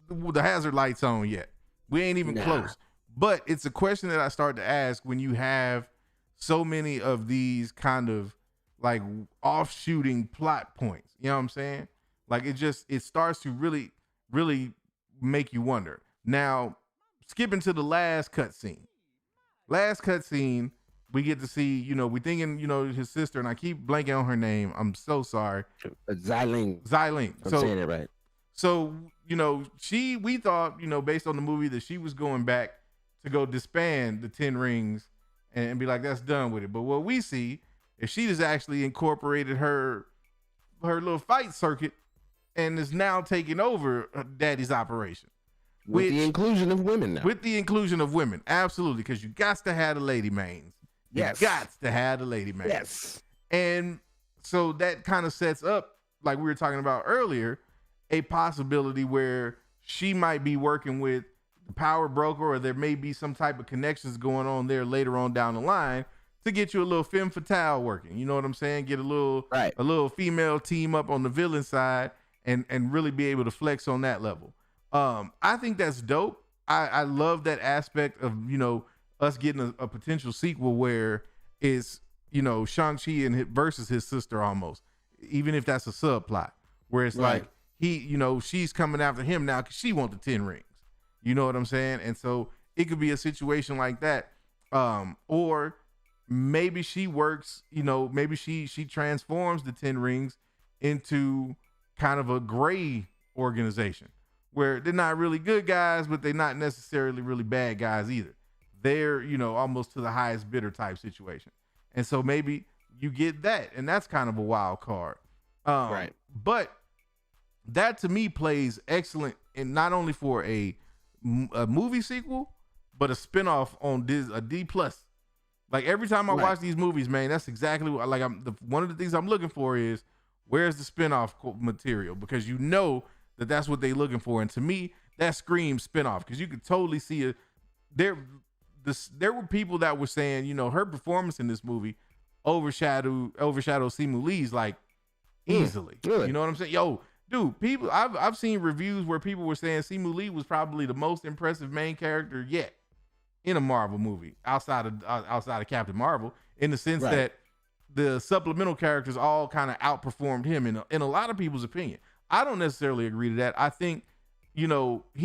the hazard lights on yet. We ain't even close. But it's a question that I start to ask when you have so many of these kind of like offshooting plot points. You know what I'm saying? Like it starts to really, really make you wonder. Now, skipping to the last cutscene. We get to see, we thinking, his sister, and I keep blanking on her name. I'm so sorry. Xiling. I'm saying it right. So, we thought, based on the movie, that she was going back to go disband the 10 rings and be like, that's done with it. But what we see is she has actually incorporated her little fight circuit and is now taking over Daddy's operation. With the inclusion of women now. With the inclusion of women, absolutely, because you got to have the lady mains. Yes. You got to have the lady mains. Yes. And so that kind of sets up, like we were talking about earlier, a possibility where she might be working with the power broker, or there may be some type of connections going on there later on down the line to get you a little femme fatale working. You know what I'm saying? Get a little female team up on the villain side and really be able to flex on that level. I think that's dope. I love that aspect of, us getting a potential sequel where it's, Shang-Chi and versus his sister almost, even if that's a subplot where it's like she's coming after him now because she wants the 10 rings. You know what I'm saying? And so it could be a situation like that. Or maybe she works, maybe she transforms the 10 rings into kind of a gray organization where they're not really good guys, but they're not necessarily really bad guys either. They're, almost to the highest bidder type situation. And so maybe you get that, and that's kind of a wild card. But that to me plays excellent, and not only for a movie sequel, but a spinoff on a D+. Like every time I watch these movies, man, that's exactly what one of the things I'm looking for is, where's the spinoff material? Because that's what they're looking for. And to me, that screams spinoff, because you could totally see it. There were people that were saying, her performance in this movie overshadowed Simu Lee's like easily. Really? You know what I'm saying? Yo, dude, people, I've seen reviews where people were saying Simu Lee was probably the most impressive main character yet in a Marvel movie outside of Captain Marvel, in the sense that the supplemental characters all kind of outperformed him in a lot of people's opinion. I don't necessarily agree to that. I think, he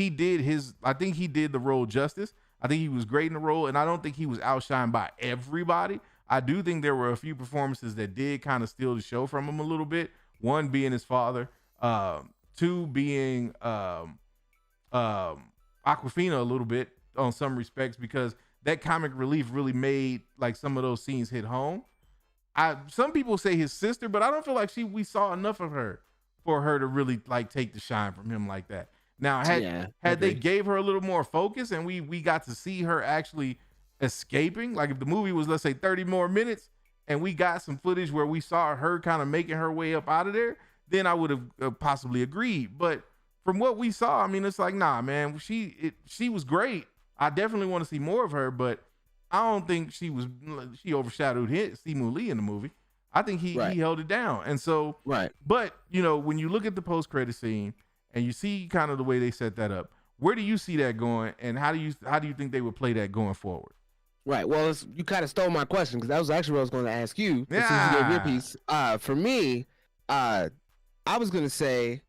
did the role justice. I think he was great in the role, and I don't think he was outshined by everybody. I do think there were a few performances that did kind of steal the show from him a little bit. One being his father, two being Aquafina a little bit on some respects, because that comic relief really made like some of those scenes hit home. Some people say his sister, but I don't feel like we saw enough of her for her to really like take the shine from him like that. Now, had they gave her a little more focus and we got to see her actually escaping, like if the movie was, let's say, 30 more minutes and we got some footage where we saw her kind of making her way up out of there, then I would have possibly agreed. But from what we saw, I mean, it's like, nah, man, she was great. I definitely want to see more of her, but I don't think she overshadowed Simu Lee in the movie. I think he held it down. And so, but you know, when you look at the post-credit scene and you see kind of the way they set that up, where do you see that going, and how do you think they would play that going forward? Right. Well, you kind of stole my question, because that was actually what I was going to ask you. Since you gave your piece. For me, I was going to say,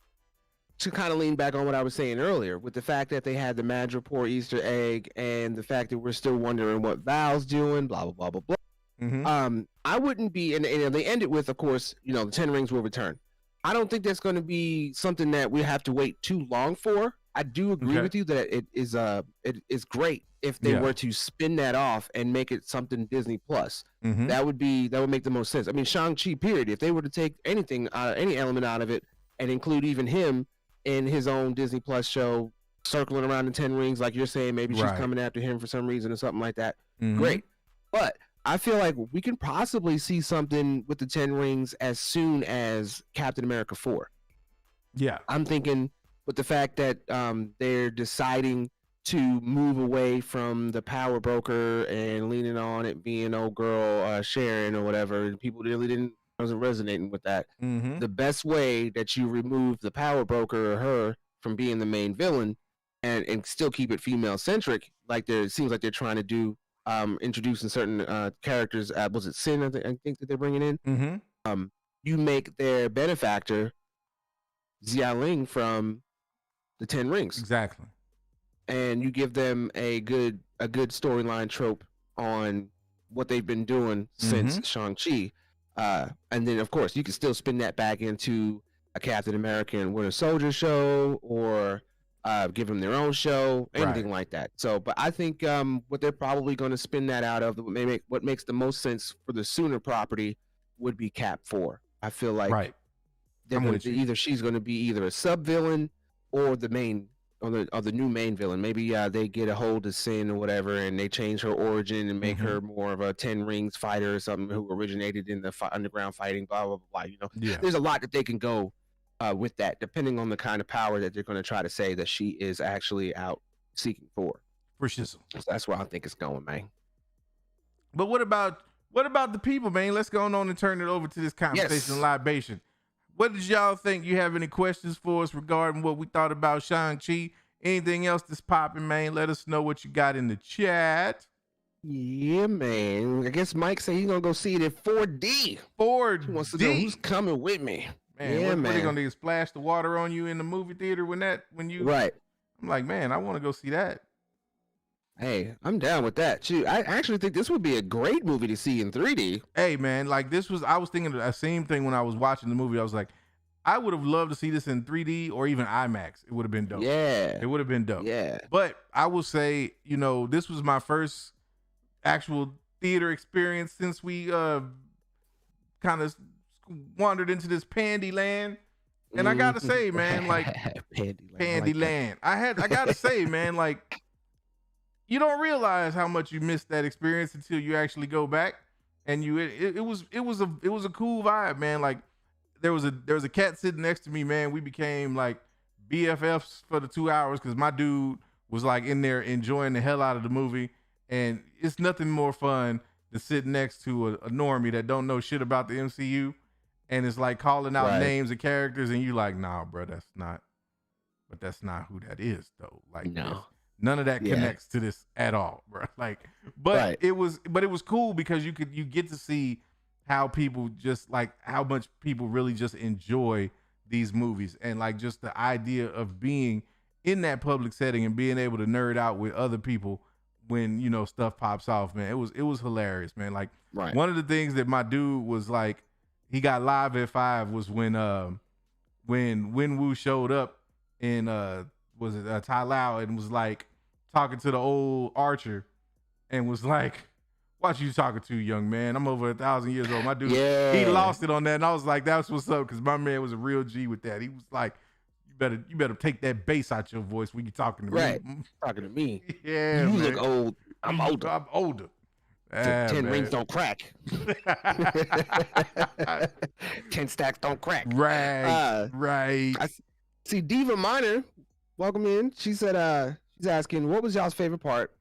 to kind of lean back on what I was saying earlier, with the fact that they had the Madripoor Easter egg and the fact that we're still wondering what Val's doing, blah, blah, blah, blah, blah. Mm-hmm. I wouldn't be, and they end it with, of course, you know, the 10 rings will return. I don't think that's going to be something that we have to wait too long for. I do agree with you that it is great if they were to spin that off and make it something Disney Plus. Mm-hmm. That would make the most sense. I mean, Shang Chi, period. If they were to take any element out of it and include even him in his own Disney Plus show, circling around the 10 rings, like you're saying, maybe she's coming after him for some reason or something like that. Mm-hmm. Great. But I feel like we can possibly see something with the 10 rings as soon as Captain America 4. Yeah. I'm thinking with the fact that they're deciding to move away from the power broker and leaning on it being old girl Sharon or whatever, and people really wasn't resonating with that. Mm-hmm. The best way that you remove the power broker or her from being the main villain and still keep it female centric, like it seems like they're trying to do, introducing certain characters. Was it Sin? I think that they're bringing in. Mm-hmm. You make their benefactor Xia Ling from the 10 Rings, Exactly, and you give them a good storyline trope on what they've been doing since Shang-Chi. And then, of course, you can still spin that back into a Captain America and Winter Soldier show, or give them their own show, anything like that. So, but I think what they're probably going to spin that out of, what makes the most sense for the sooner property would be Cap 4. I feel like she's going to be either a sub villain or the main, or the new main villain. Maybe they get a hold of Sin or whatever, and they change her origin and make her more of a 10 Rings fighter or something who originated in the underground fighting, blah, blah, blah. You know, there's a lot that they can go with that, depending on the kind of power that they're going to try to say that she is actually out seeking for. For shizzle. So that's where I think it's going, man. But what about the people, man? Let's go on and turn it over to this conversation libation. What did y'all think? You have any questions for us regarding what we thought about Shang-Chi? Anything else that's popping, man? Let us know what you got in the chat. Yeah, man. I guess Mike said he's going to go see it in 4D. 4D. He wants to know who's coming with me. Man, what are they going to do? Splash the water on you in the movie theater when you... Right. I'm like, man, I want to go see that. Hey, I'm down with that. Shoot, I actually think this would be a great movie to see in 3D. Hey, man, like I was thinking the same thing when I was watching the movie. I was like, I would have loved to see this in 3D or even IMAX. It would have been dope. Yeah. It would have been dope. Yeah. But I will say, you know, this was my first actual theater experience since we kind of wandered into this Pandy land. And I gotta say, man, like Pandy land. I gotta say, man, like, you don't realize how much you missed that experience until you actually go back. And it was a cool vibe, man. Like there was a cat sitting next to me, man. We became like BFFs for the 2 hours because my dude was like in there enjoying the hell out of the movie. And it's nothing more fun than sitting next to a normie that don't know shit about the MCU, and it's like calling out names of characters, and you like, nah, bro, that's not who that is, though. Like, no. None of that connects to this at all, bro. Like, but it was cool because you get to see how people just like how much people really just enjoy these movies, and like just the idea of being in that public setting and being able to nerd out with other people when, you know, stuff pops off, man. It was hilarious, man. Like one of the things that my dude was like, he got live at 5 was when Wen-Wu showed up in was it Tai Lao and was like talking to the old Archer, and was like, "What you talking to, young man? I'm over 1,000 years old." My dude, Yeah. he lost it on that, and I was like, "That's what's up," because my man was a real G with that. He was like, You better take that bass out your voice when you're talking to Right. me." Talking to me. Yeah, You man. look old. I'm older. I'm older. 10 man. rings don't crack. 10 stacks don't crack. Right. Right. I see Diva Minor, welcome in. She said she's asking, what was y'all's favorite part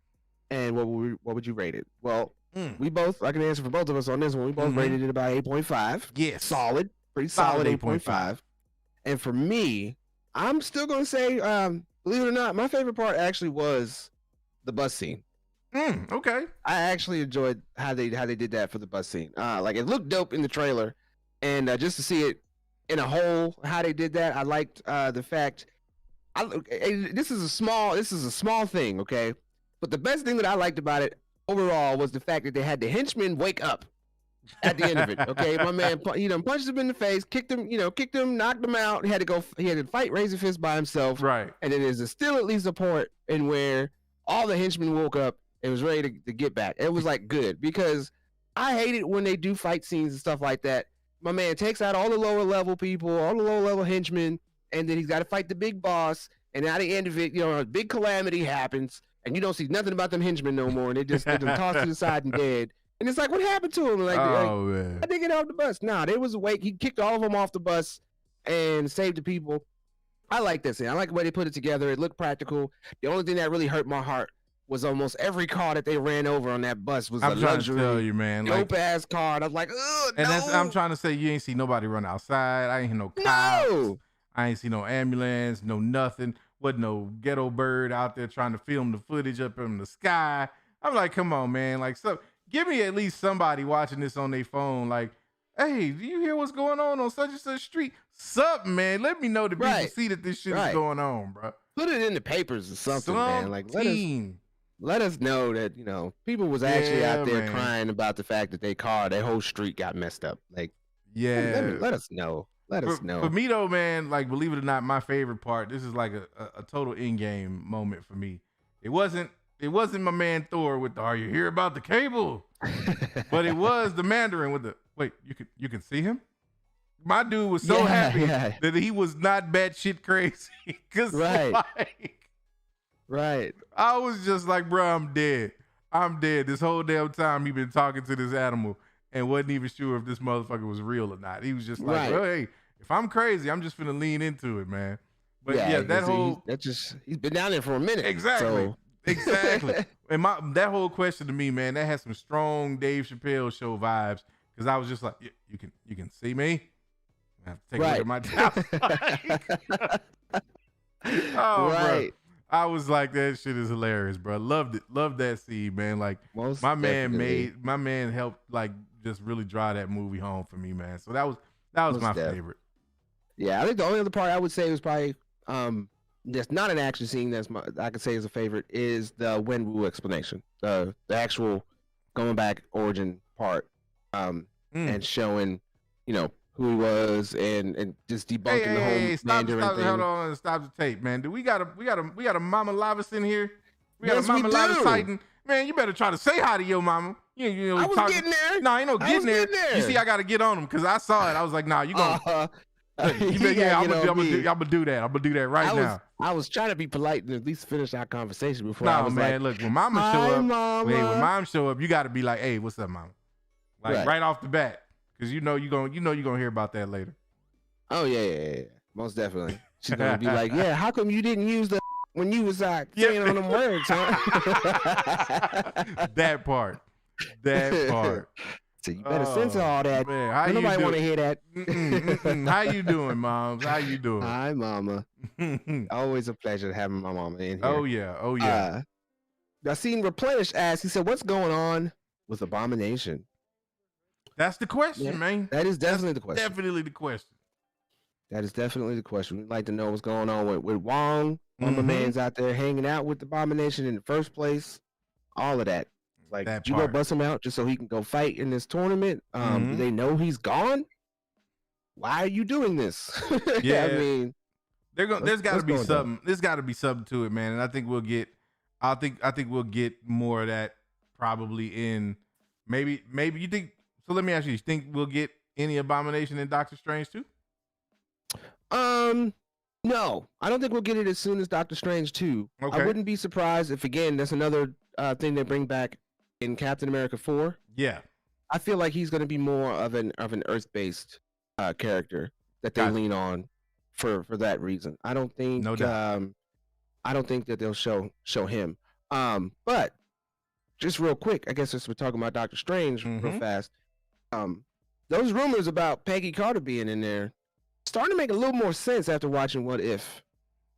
and what would you rate it? Well, we both, I can answer for both of us on this one. We both rated it about 8.5. Yes. Solid. Pretty solid 8.5. And for me, I'm still gonna say, believe it or not, my favorite part actually was the bus scene. Okay. I actually enjoyed how they did that for the bus scene. Like it looked dope in the trailer, and just to see it in a whole, how they did that, I liked the fact. This is a small thing, okay, but the best thing that I liked about it overall was the fact that they had the henchmen wake up at the end of it. Okay, my man, punched him in the face, kicked him, knocked him out. He had to fight Razor Fist by himself. Right. And then there's still at least a point in where all the henchmen woke up and was ready to get back. It was like good, because I hate it when they do fight scenes and stuff like that. My man takes out all the lower level people, all the lower level henchmen, and then he's got to fight the big boss. And at the end of it, a big calamity happens, and you don't see nothing about them henchmen no more, and they just get them tossed to the side and dead. And it's like, what happened to him? Man. I didn't get off the bus. Nah, they was awake. He kicked all of them off the bus and saved the people. I like this thing. I like the way they put it together. It looked practical. The only thing that really hurt my heart was almost every car that they ran over on that bus was a luxury, to tell you, man, dope ass car. And I was like, ugh, and no. I'm trying to say, you ain't see nobody run outside. I ain't hear no cops. No. I ain't see no ambulance, no nothing. Wasn't no ghetto bird out there trying to film the footage up in the sky. I'm like, come on, man. Like, so give me at least somebody watching this on their phone. Like, hey, do you hear what's going on such and such street? Something, man. Let me know that people see that this shit is going on, bro. Put it in the papers or something, man. Like, let us know that, people was actually out there crying about the fact that their whole street got messed up. Like, let us know. Let us know. For me though, man, like, believe it or not, my favorite part, this is like a total in-game moment for me. It wasn't my man Thor with the, "Are you here about the cable?" But it was the Mandarin with the, "Wait, you can see him?" My dude was so happy that he was not batshit crazy. Cause right. I was just like, bro, I'm dead. This whole damn time he been talking to this animal and wasn't even sure if this motherfucker was real or not. He was just like, bro, hey, if I'm crazy, I'm just finna lean into it, man. But he's been down there for a minute. Exactly. So. Exactly. And that whole question to me, man, that had some strong Dave Chappelle show vibes. Cause I was just like, you can see me? I have to take a look at my talent. Oh, right. Bro. I was like, that shit is hilarious, bro. Loved it. Loved that scene, man. Like, my man helped, like, just really drive that movie home for me, man. So that was my favorite. Yeah, I think the only other part I would say was probably that's not an action scene I could say is a favorite is the Wenwu explanation, the actual going back origin part, and showing who he was and just debunking the whole Mandarin thing. Hold on, stop the tape, man. We got a Mama Lavis in here. We got yes, a Mama Lavis Titan. Man, you better try to say hi to your mama. I was getting there. No, ain't no getting there. You see, I got to get on him because I saw it. I was like, nah, you gonna. I'm gonna do that. I'm gonna do that right now. I was trying to be polite and at least finish our conversation before. No, man. Look, when Mama show up, when Mom show up, you got to be like, hey, what's up, Mama? Like right off the bat. Because you're gonna hear about that later. Oh yeah. Most definitely. She's gonna be like, yeah, how come you didn't use the when you was saying on them words, huh? That part. So you better censor all that. Man, nobody want to hear that. How you doing, Moms? How you doing? Hi, Mama. Always a pleasure having my mama in here. Oh yeah. I seen Replenish ask. He said, "What's going on with Abomination?" That's the question, man. That is definitely the question. Definitely the question. That is definitely the question. We'd like to know what's going on with Wong. My man's out there hanging out with the Abomination in the first place. All of that. Like, did you go bust him out just so he can go fight in this tournament? Do they know he's gone? Why are you doing this? Yeah, I mean, there's got to be something. There's got to be something to it, man. And I think we'll get. I think we'll get more of that probably in maybe you think so. Let me ask you think we'll get any Abomination in Doctor Strange too? No, I don't think we'll get it as soon as Doctor Strange 2. Okay. I wouldn't be surprised if, again, that's another thing they bring back in Captain America 4. Yeah. I feel like he's going to be more of an Earth-based character that they lean on for that reason. I don't think No doubt. I don't think that they'll show him. But just real quick, I guess since we're talking about Doctor Strange real fast, those rumors about Peggy Carter being in there starting to make a little more sense after watching What If.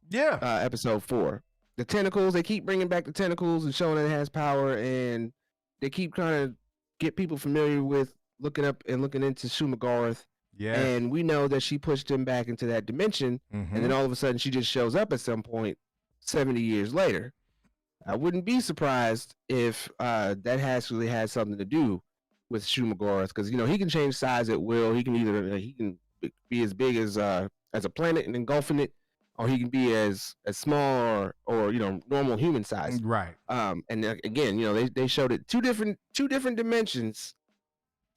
Yeah. Episode 4. The tentacles, they keep bringing back the tentacles and showing that it has power, and they keep trying to get people familiar with looking into Shumagarth. Yeah. And we know that she pushed him back into that dimension, and then all of a sudden she just shows up at some point 70 years later. I wouldn't be surprised if that actually has something to do with Shumagarth, because he can change size at will. He can be as big as a planet and engulfing it, or he can be as small or normal human size. Right. And again, they showed it two different dimensions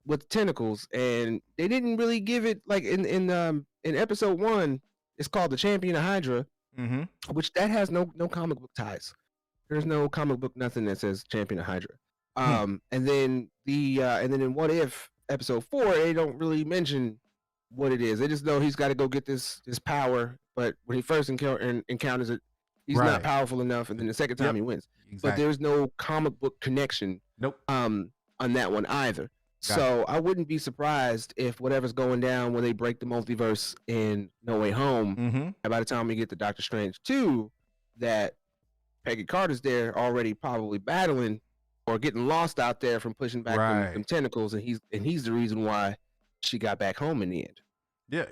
with tentacles, and they didn't really give it like in episode 1. It's called the Champion of Hydra, which that has no comic book ties. There's no comic book nothing that says Champion of Hydra. And then in What If episode 4, they don't really mention what it is. They just know he's got to go get this power, but when he first encounters it, he's not powerful enough, and then the second time he wins. Exactly. But there's no comic book connection. Nope. On that one either. So I wouldn't be surprised if whatever's going down when they break the multiverse in No Way Home, and by the time we get to Doctor Strange 2, that Peggy Carter's there already probably battling or getting lost out there from pushing back them tentacles, and he's the reason why she got back home in the end. Yeah,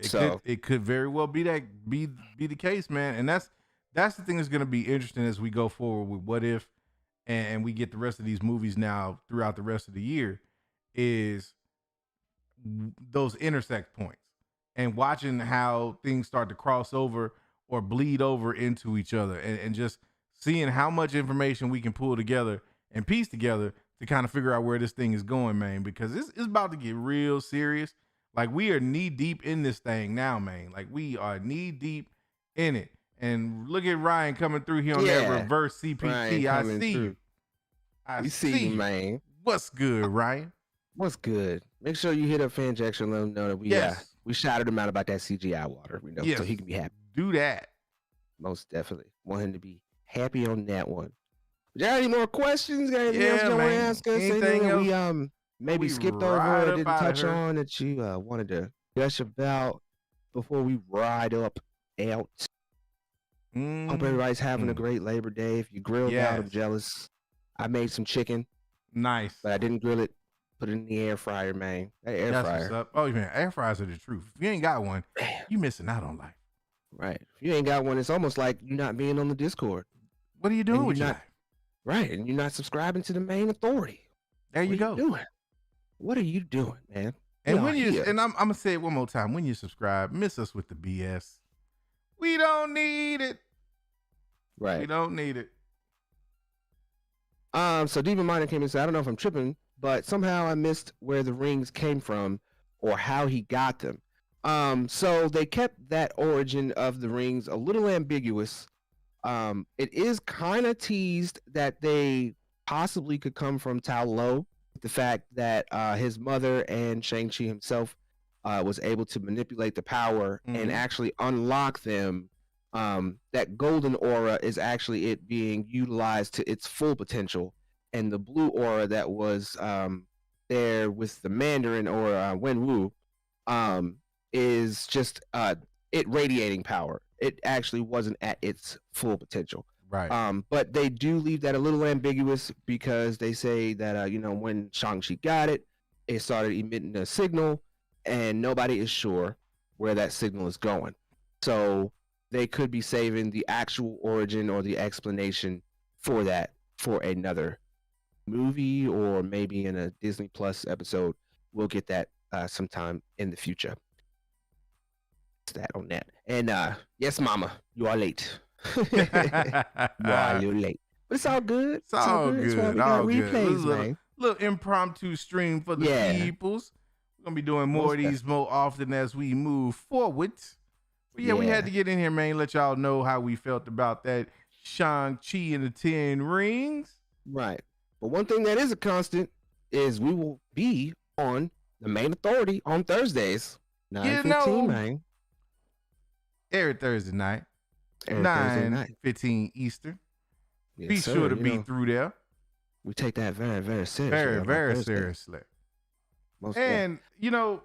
it could very well be the case, man. And that's the thing that's going to be interesting as we go forward with What If, and we get the rest of these movies now throughout the rest of the year, is those intersect points and watching how things start to cross over or bleed over into each other, and just seeing how much information we can pull together and piece together to kind of figure out where this thing is going, man, because it's about to get real serious. Like, we are knee deep in this thing now, man. Like, we are knee deep in it. And look at Ryan coming through here on that reverse CPT. I see you. I see you, man. What's good, Ryan? What's good? Make sure you hit up Fanjection and let him know that we shouted him out about that CGI water, so he can be happy. Do that. Most definitely. Want him to be happy on that one. You got any more questions? Got anything else you want to ask us? Anything else? We maybe skipped over or didn't touch on that you wanted to gush about before we ride up out? Hope everybody's having a great Labor Day. If you grilled out, I'm jealous. I made some chicken. Nice. But I didn't grill it. Put it in the air fryer, man. That air fryer. What's up. Oh, man, air fryers are the truth. If you ain't got one, you missing out on life. Right. If you ain't got one, it's almost like you not being on the Discord. What are you doing with your life? Right, and you're not subscribing to the Mayne Authority. There you go. What are you doing, man? And I'm gonna say it one more time. When you subscribe, miss us with the BS. We don't need it. Right. We don't need it. So Demon Miner came and said, I don't know if I'm tripping, but somehow I missed where the rings came from or how he got them. So they kept that origin of the rings a little ambiguous. It is kind of teased that they possibly could come from Tao Lo. The fact that his mother and Shang-Chi himself was able to manipulate the power and actually unlock them. That golden aura is actually it being utilized to its full potential, and the blue aura that was there with the Mandarin or Wenwu is just it radiating power. It actually wasn't at its full potential. Right. But they do leave that a little ambiguous because they say that, when Shang-Chi got it, it started emitting a signal and nobody is sure where that signal is going. So they could be saving the actual origin or the explanation for that for another movie or maybe in a Disney Plus episode. We'll get that sometime in the future. That on that. And yes, Mama, you are late. You are a little late. But it's all good. It's all That's why good. we got All good. replays, man. Little impromptu stream for the peoples. We're gonna be doing more of these more often as we move forward. But yeah, we had to get in here, man. Let y'all know how we felt about that Shang Chi and the 10 Rings. Right. But one thing that is a constant is we will be on the Mayne Authority on Thursdays, 9:15, man. Every Thursday night, 9:15 Eastern. Yes, be sir. sure to be through there. We take that very, very seriously. Very, very seriously. Most and,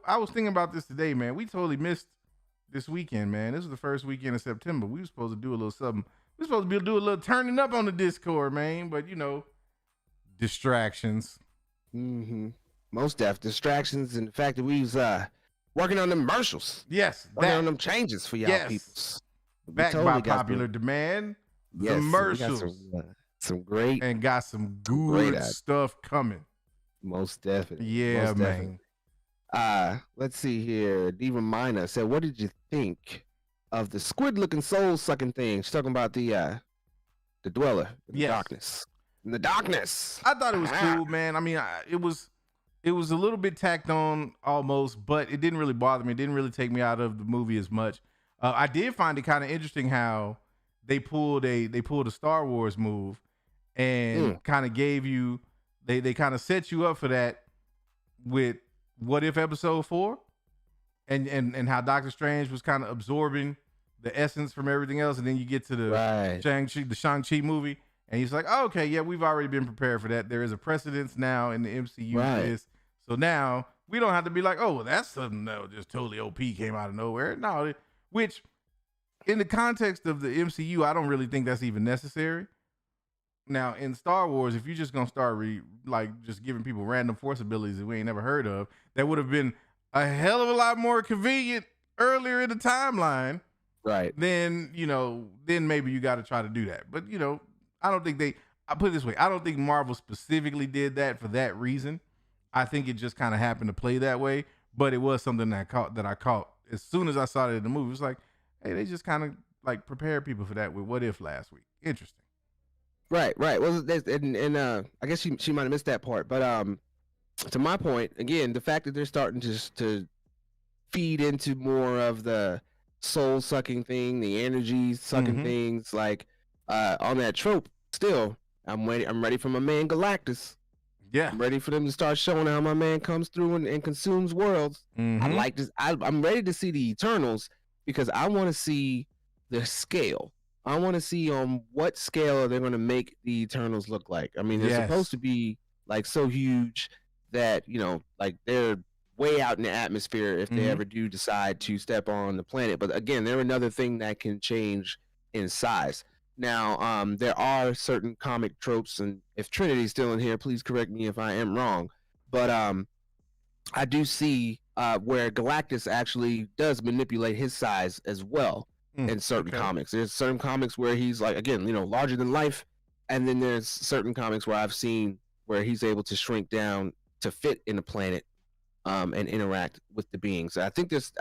I was thinking about this today, man. We totally missed this weekend, man. This was the first weekend of September. We were supposed to do a little something. We were supposed to do a little turning up on the Discord, man. But, distractions. Mm-hmm. Most distractions and the fact that we was working on them commercials. Yes. Working on them changes for y'all peoples. Backed by popular demand. Yes, commercials. Some great. And got some good stuff coming. Most definitely. Yeah, Most man. Definitely. Let's see here. Diva Mina said, what did you think of the squid-looking soul-sucking thing? She's talking about the dweller in the darkness. In the darkness. I thought it was cool, man. I mean, it was a little bit tacked on almost, but it didn't really bother me. It didn't really take me out of the movie as much. I did find it kind of interesting how they pulled a Star Wars move and kind of gave you they kind of set you up for that with What If Episode 4 and how Doctor Strange was kind of absorbing the essence from everything else, and then you get to the Shang-Chi movie, and he's like, oh, okay, yeah, we've already been prepared for that. There is a precedence now in the MCU for this. So now we don't have to be like, oh, well, that's something that just totally OP came out of nowhere. No, which in the context of the MCU, I don't really think that's even necessary. Now, in Star Wars, if you're just going to start just giving people random force abilities that we ain't never heard of, that would have been a hell of a lot more convenient earlier in the timeline. Right. Then maybe you got to try to do that. But, I don't think I put it this way. I don't think Marvel specifically did that for that reason. I think it just kind of happened to play that way. But it was something that I caught as soon as I saw it in the movie. It was like, hey, they just kind of prepare people for that with What If last week. Interesting. Right. Well, and I guess she might have missed that part, but to my point, again, the fact that they're starting to feed into more of the soul sucking thing, the energy sucking things, on that trope. Still, I'm ready for my man Galactus. Yeah, I'm ready for them to start showing how my man comes through and consumes worlds. I like this. I'm ready to see the Eternals because I want to see the scale. I want to see on what scale they're going to make the Eternals look like. I mean, they're supposed to be so huge that, they're way out in the atmosphere if they ever do decide to step on the planet. But again, they're another thing that can change in size. Now, there are certain comic tropes, and if Trinity's still in here, please correct me if I am wrong. But I do see where Galactus actually does manipulate his size as well. In certain comics. There's certain comics where he's larger than life, and then there's certain comics where I've seen where he's able to shrink down to fit in the planet and interact with the beings. I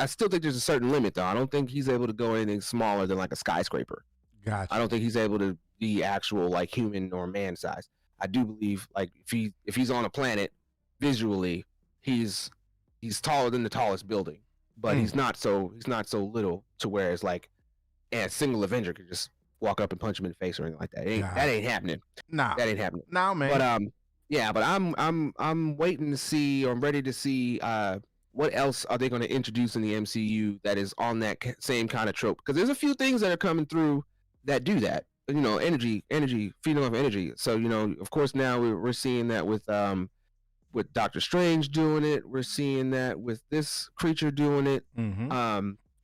still think there's a certain limit though. I don't think he's able to go anything smaller than like a skyscraper. Gotcha. I don't think he's able to be actual human or man size. I do believe if he's on a planet visually, he's taller than the tallest building, but he's not so little to where it's a single Avenger could just walk up and punch him in the face or anything like that. That ain't happening. Nah, that ain't happening. No, man. But I'm waiting to see, or I'm ready to see what else are they going to introduce in the MCU that is on that same kind of trope. Because there's a few things that are coming through that do that. Energy, feeding off energy. So of course now we're seeing that with Doctor Strange doing it. We're seeing that with this creature doing it.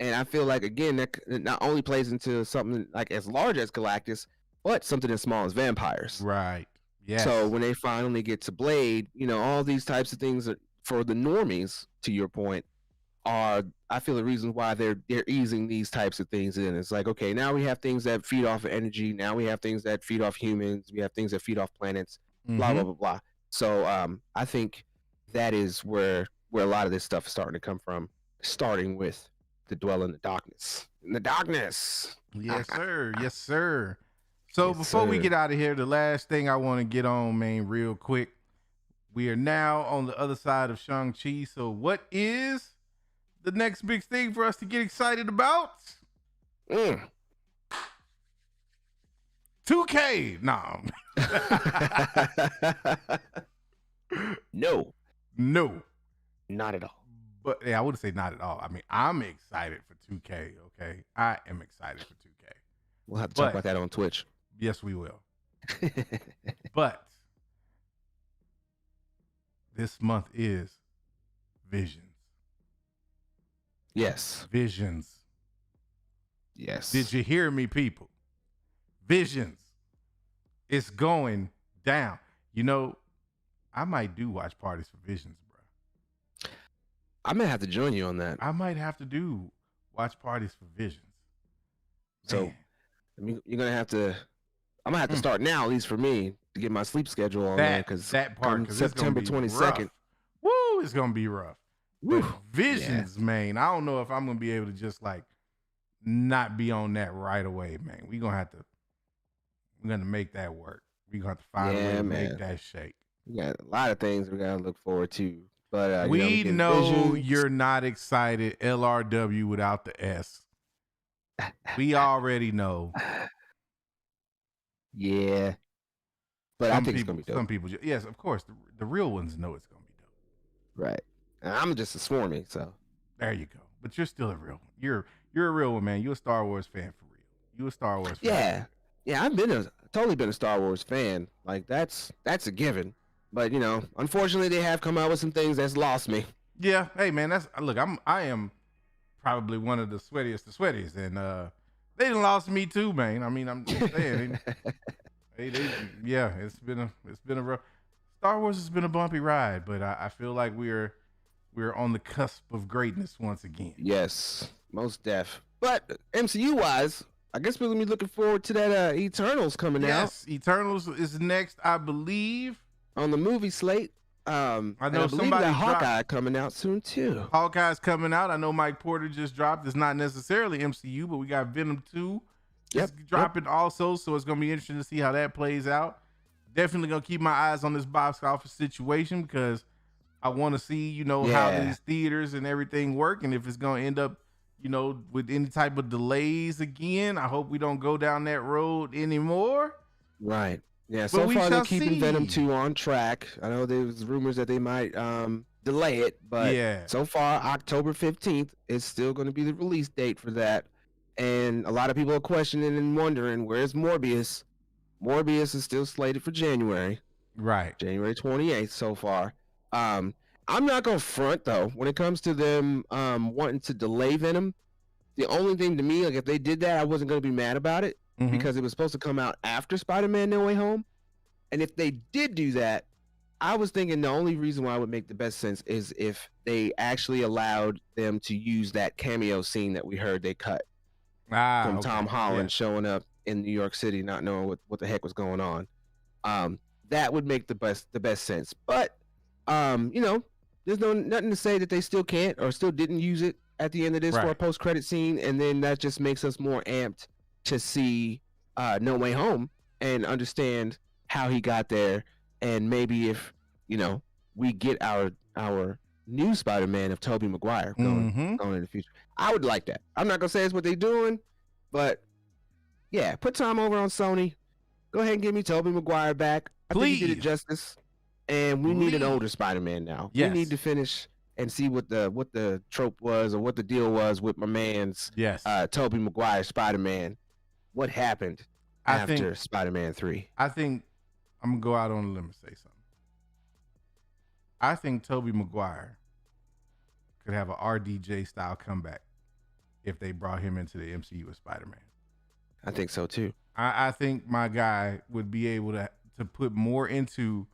And I feel like, again, that not only plays into something as large as Galactus, but something as small as vampires. Right. Yes. So when they finally get to Blade, all these types of things for the normies, to your point, are, I feel, the reason why they're easing these types of things in. It's like, okay, now we have things that feed off of energy. Now we have things that feed off humans. We have things that feed off planets, blah, blah, blah, blah. So I think that is where a lot of this stuff is starting to come from, starting with to dwell in the darkness. In the darkness. Yes, sir. Yes, sir. So Yes, before we sir. get out of here, the last thing I want to get on, man, real quick. We are now on the other side of Shang Chi. So what is the next big thing for us to get excited about? Mm. 2K. No. No, No. not at all. But yeah, I wouldn't say not at all. I mean, I'm excited for 2K, okay? I am excited for 2K. We'll have to talk about that on Twitch. Yes, we will. But this month is Visions. Yes. Visions. Yes. Did you hear me, people? Visions. It's going down. You know, I might do watch parties for Visions, bro. I'm gonna have to join you on that. I might have to do watch parties for Visions. So, Man. I mean, you're gonna have to. I'm gonna have to start now, at least for me, to get my sleep schedule on there, because September 22nd. Woo, it's gonna be rough. But Woo. Visions, man. I don't know if I'm gonna be able to just like not be on that right away, man. We're gonna make that work. We're gonna have to find a way to make that shake. We got a lot of things we gotta look forward to. But we know Visions. you're not excited, LRW without the S. We already know. Yeah. But I think it's gonna be dope. Some people, yes, of course, the real ones know it's gonna be dope. Right. And I'm just a swarmy, so there you go. But you're still a real one. You're a real one, man. You're a Star Wars fan for real. You a Star Wars fan. Yeah. I've totally been a Star Wars fan. Like that's a given. But unfortunately, they have come out with some things that's lost me. Yeah. Hey, man. I am probably one of the sweatiest, and they done lost me too, man. I mean, I'm just saying. It's been a rough. Star Wars has been a bumpy ride, but I feel like we're on the cusp of greatness once again. Yes, most def. But MCU wise, I guess we're gonna be looking forward to that Eternals coming out. Yes, Eternals is next, I believe, on the movie slate. I know somebody that Hawkeye coming out soon too. Hawkeye's coming out. I know Mike Porter just dropped. It's not necessarily MCU, but we got Venom 2 dropping also, so it's gonna be interesting to see how that plays out. Definitely gonna keep my eyes on this box office situation, because I want to see, how these theaters and everything work, and if it's gonna end up, with any type of delays again. I hope we don't go down that road anymore. Right. Yeah. So far they're keeping Venom 2 on track. I know there's rumors that they might delay it, but so far October 15th is still going to be the release date for that. And a lot of people are questioning and wondering, where's Morbius? Morbius is still slated for January. Right. January 28th so far. I'm not going to front, though, when it comes to them wanting to delay Venom. The only thing to me, like if they did that, I wasn't going to be mad about it, because it was supposed to come out after Spider-Man No Way Home. And if they did do that, I was thinking the only reason why it would make the best sense is if they actually allowed them to use that cameo scene that we heard they cut from Tom Holland showing up in New York City, not knowing what the heck was going on. That would make the best sense. But there's nothing to say that they still can't or still didn't use it at the end of this for a post-credit scene, and then that just makes us more amped to see No Way Home and understand how he got there, and maybe if we get our new Spider-Man of Tobey Maguire going in the future. I would like that. I'm not gonna say it's what they're doing, but yeah, put time over on Sony. Go ahead and give me Tobey Maguire back. I think he did it justice. And we need an older Spider-Man now. Yes. We need to finish and see what the trope was, or what the deal was with my man's Tobey Maguire Spider-Man. What happened after Spider-Man 3? I think I'm gonna go out on a limb and say something. I think Tobey Maguire could have a RDJ style comeback if they brought him into the MCU with Spider-Man. I think so too. I think my guy would be able to put more into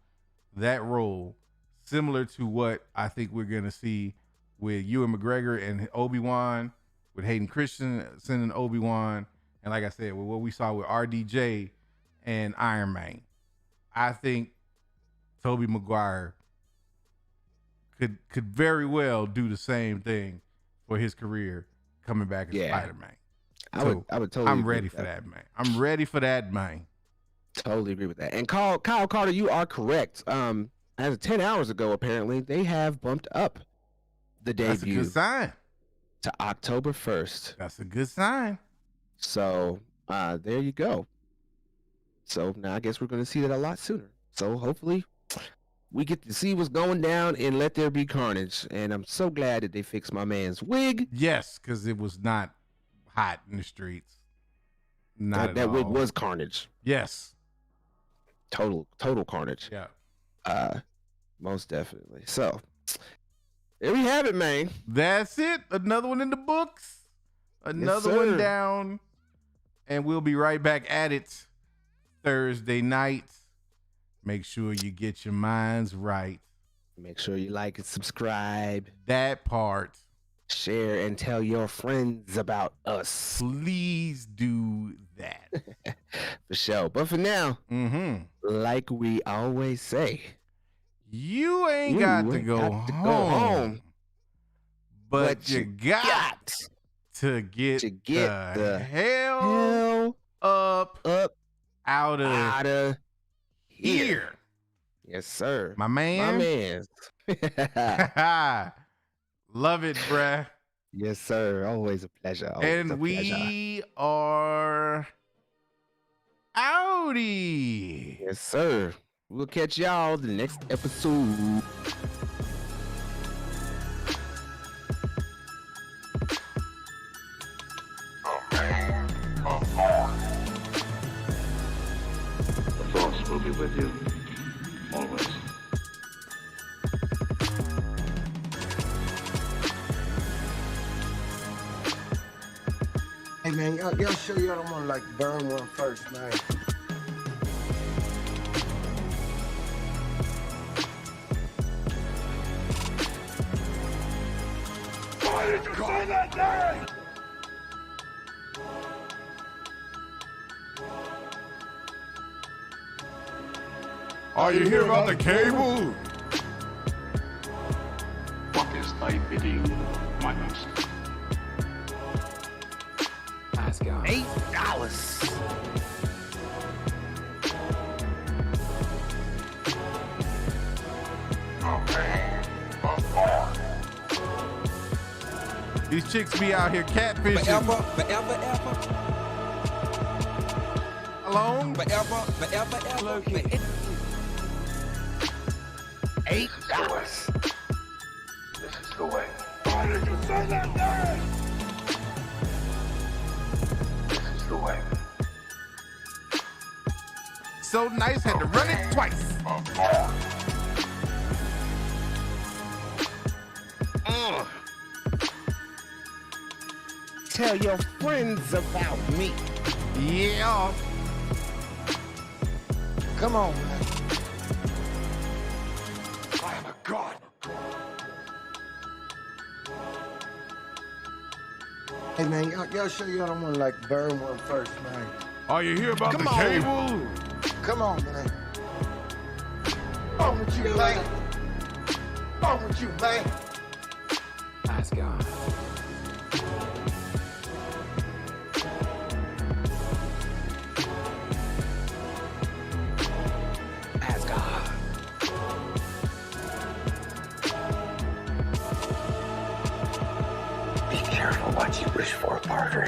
that role, similar to what I think we're gonna see with Ewan McGregor and Obi-Wan, with Hayden Christensen and Obi-Wan, and like I said, with what we saw with RDJ and Iron Man. I think Tobey Maguire could very well do the same thing for his career coming back as Spider-Man. I would totally. I'm agree ready with for that, man. I'm ready for that, man. Totally agree with that. And Kyle Carter, you are correct. As of 10 hours ago, apparently they have bumped up the That's a debut good sign. to October 1st. That's a good sign. So there you go. So now I guess we're going to see that a lot sooner. So hopefully we get to see what's going down in Let There Be Carnage. And I'm so glad that they fixed my man's wig. Yes, because it was not hot in the streets. Not That at wig all. was carnage. Yes. Total carnage. Yeah. Most definitely. So there we have it, man. That's it. Another one in the books. Another sir. one down. And we'll be right back at it Thursday night. Make sure you get your minds right. Make sure you like and subscribe. That part. Share and tell your friends about us. Please do that. For sure. But for now, like we always say, You ain't got to go home. But you got to get the hell up out of here. Yes, sir. My man. Love it, bruh. Yes, sir. Always a pleasure. Always a We are outie. Yes, sir. We'll catch y'all the next episode. The Force will be with you, always. Hey man, y'all sure y'all don't want to like burn one first, man? Why did you say that name? Are you here about the cable? What is thy bidding, my master? $8. These chicks be out here catfishing. Forever. Alone? Forever. $8. This is the way. Why did you say that name? This is the way. So nice, had to run it twice. Tell your friends about me. Yeah. Come on, man. I am a god. Hey man, y'all sure y'all don't want to like burn one first, man? Are you here about Come the on. cable? Come on, man. On with you, man. On with you, man. Asgard. Be careful what you wish for, Parker.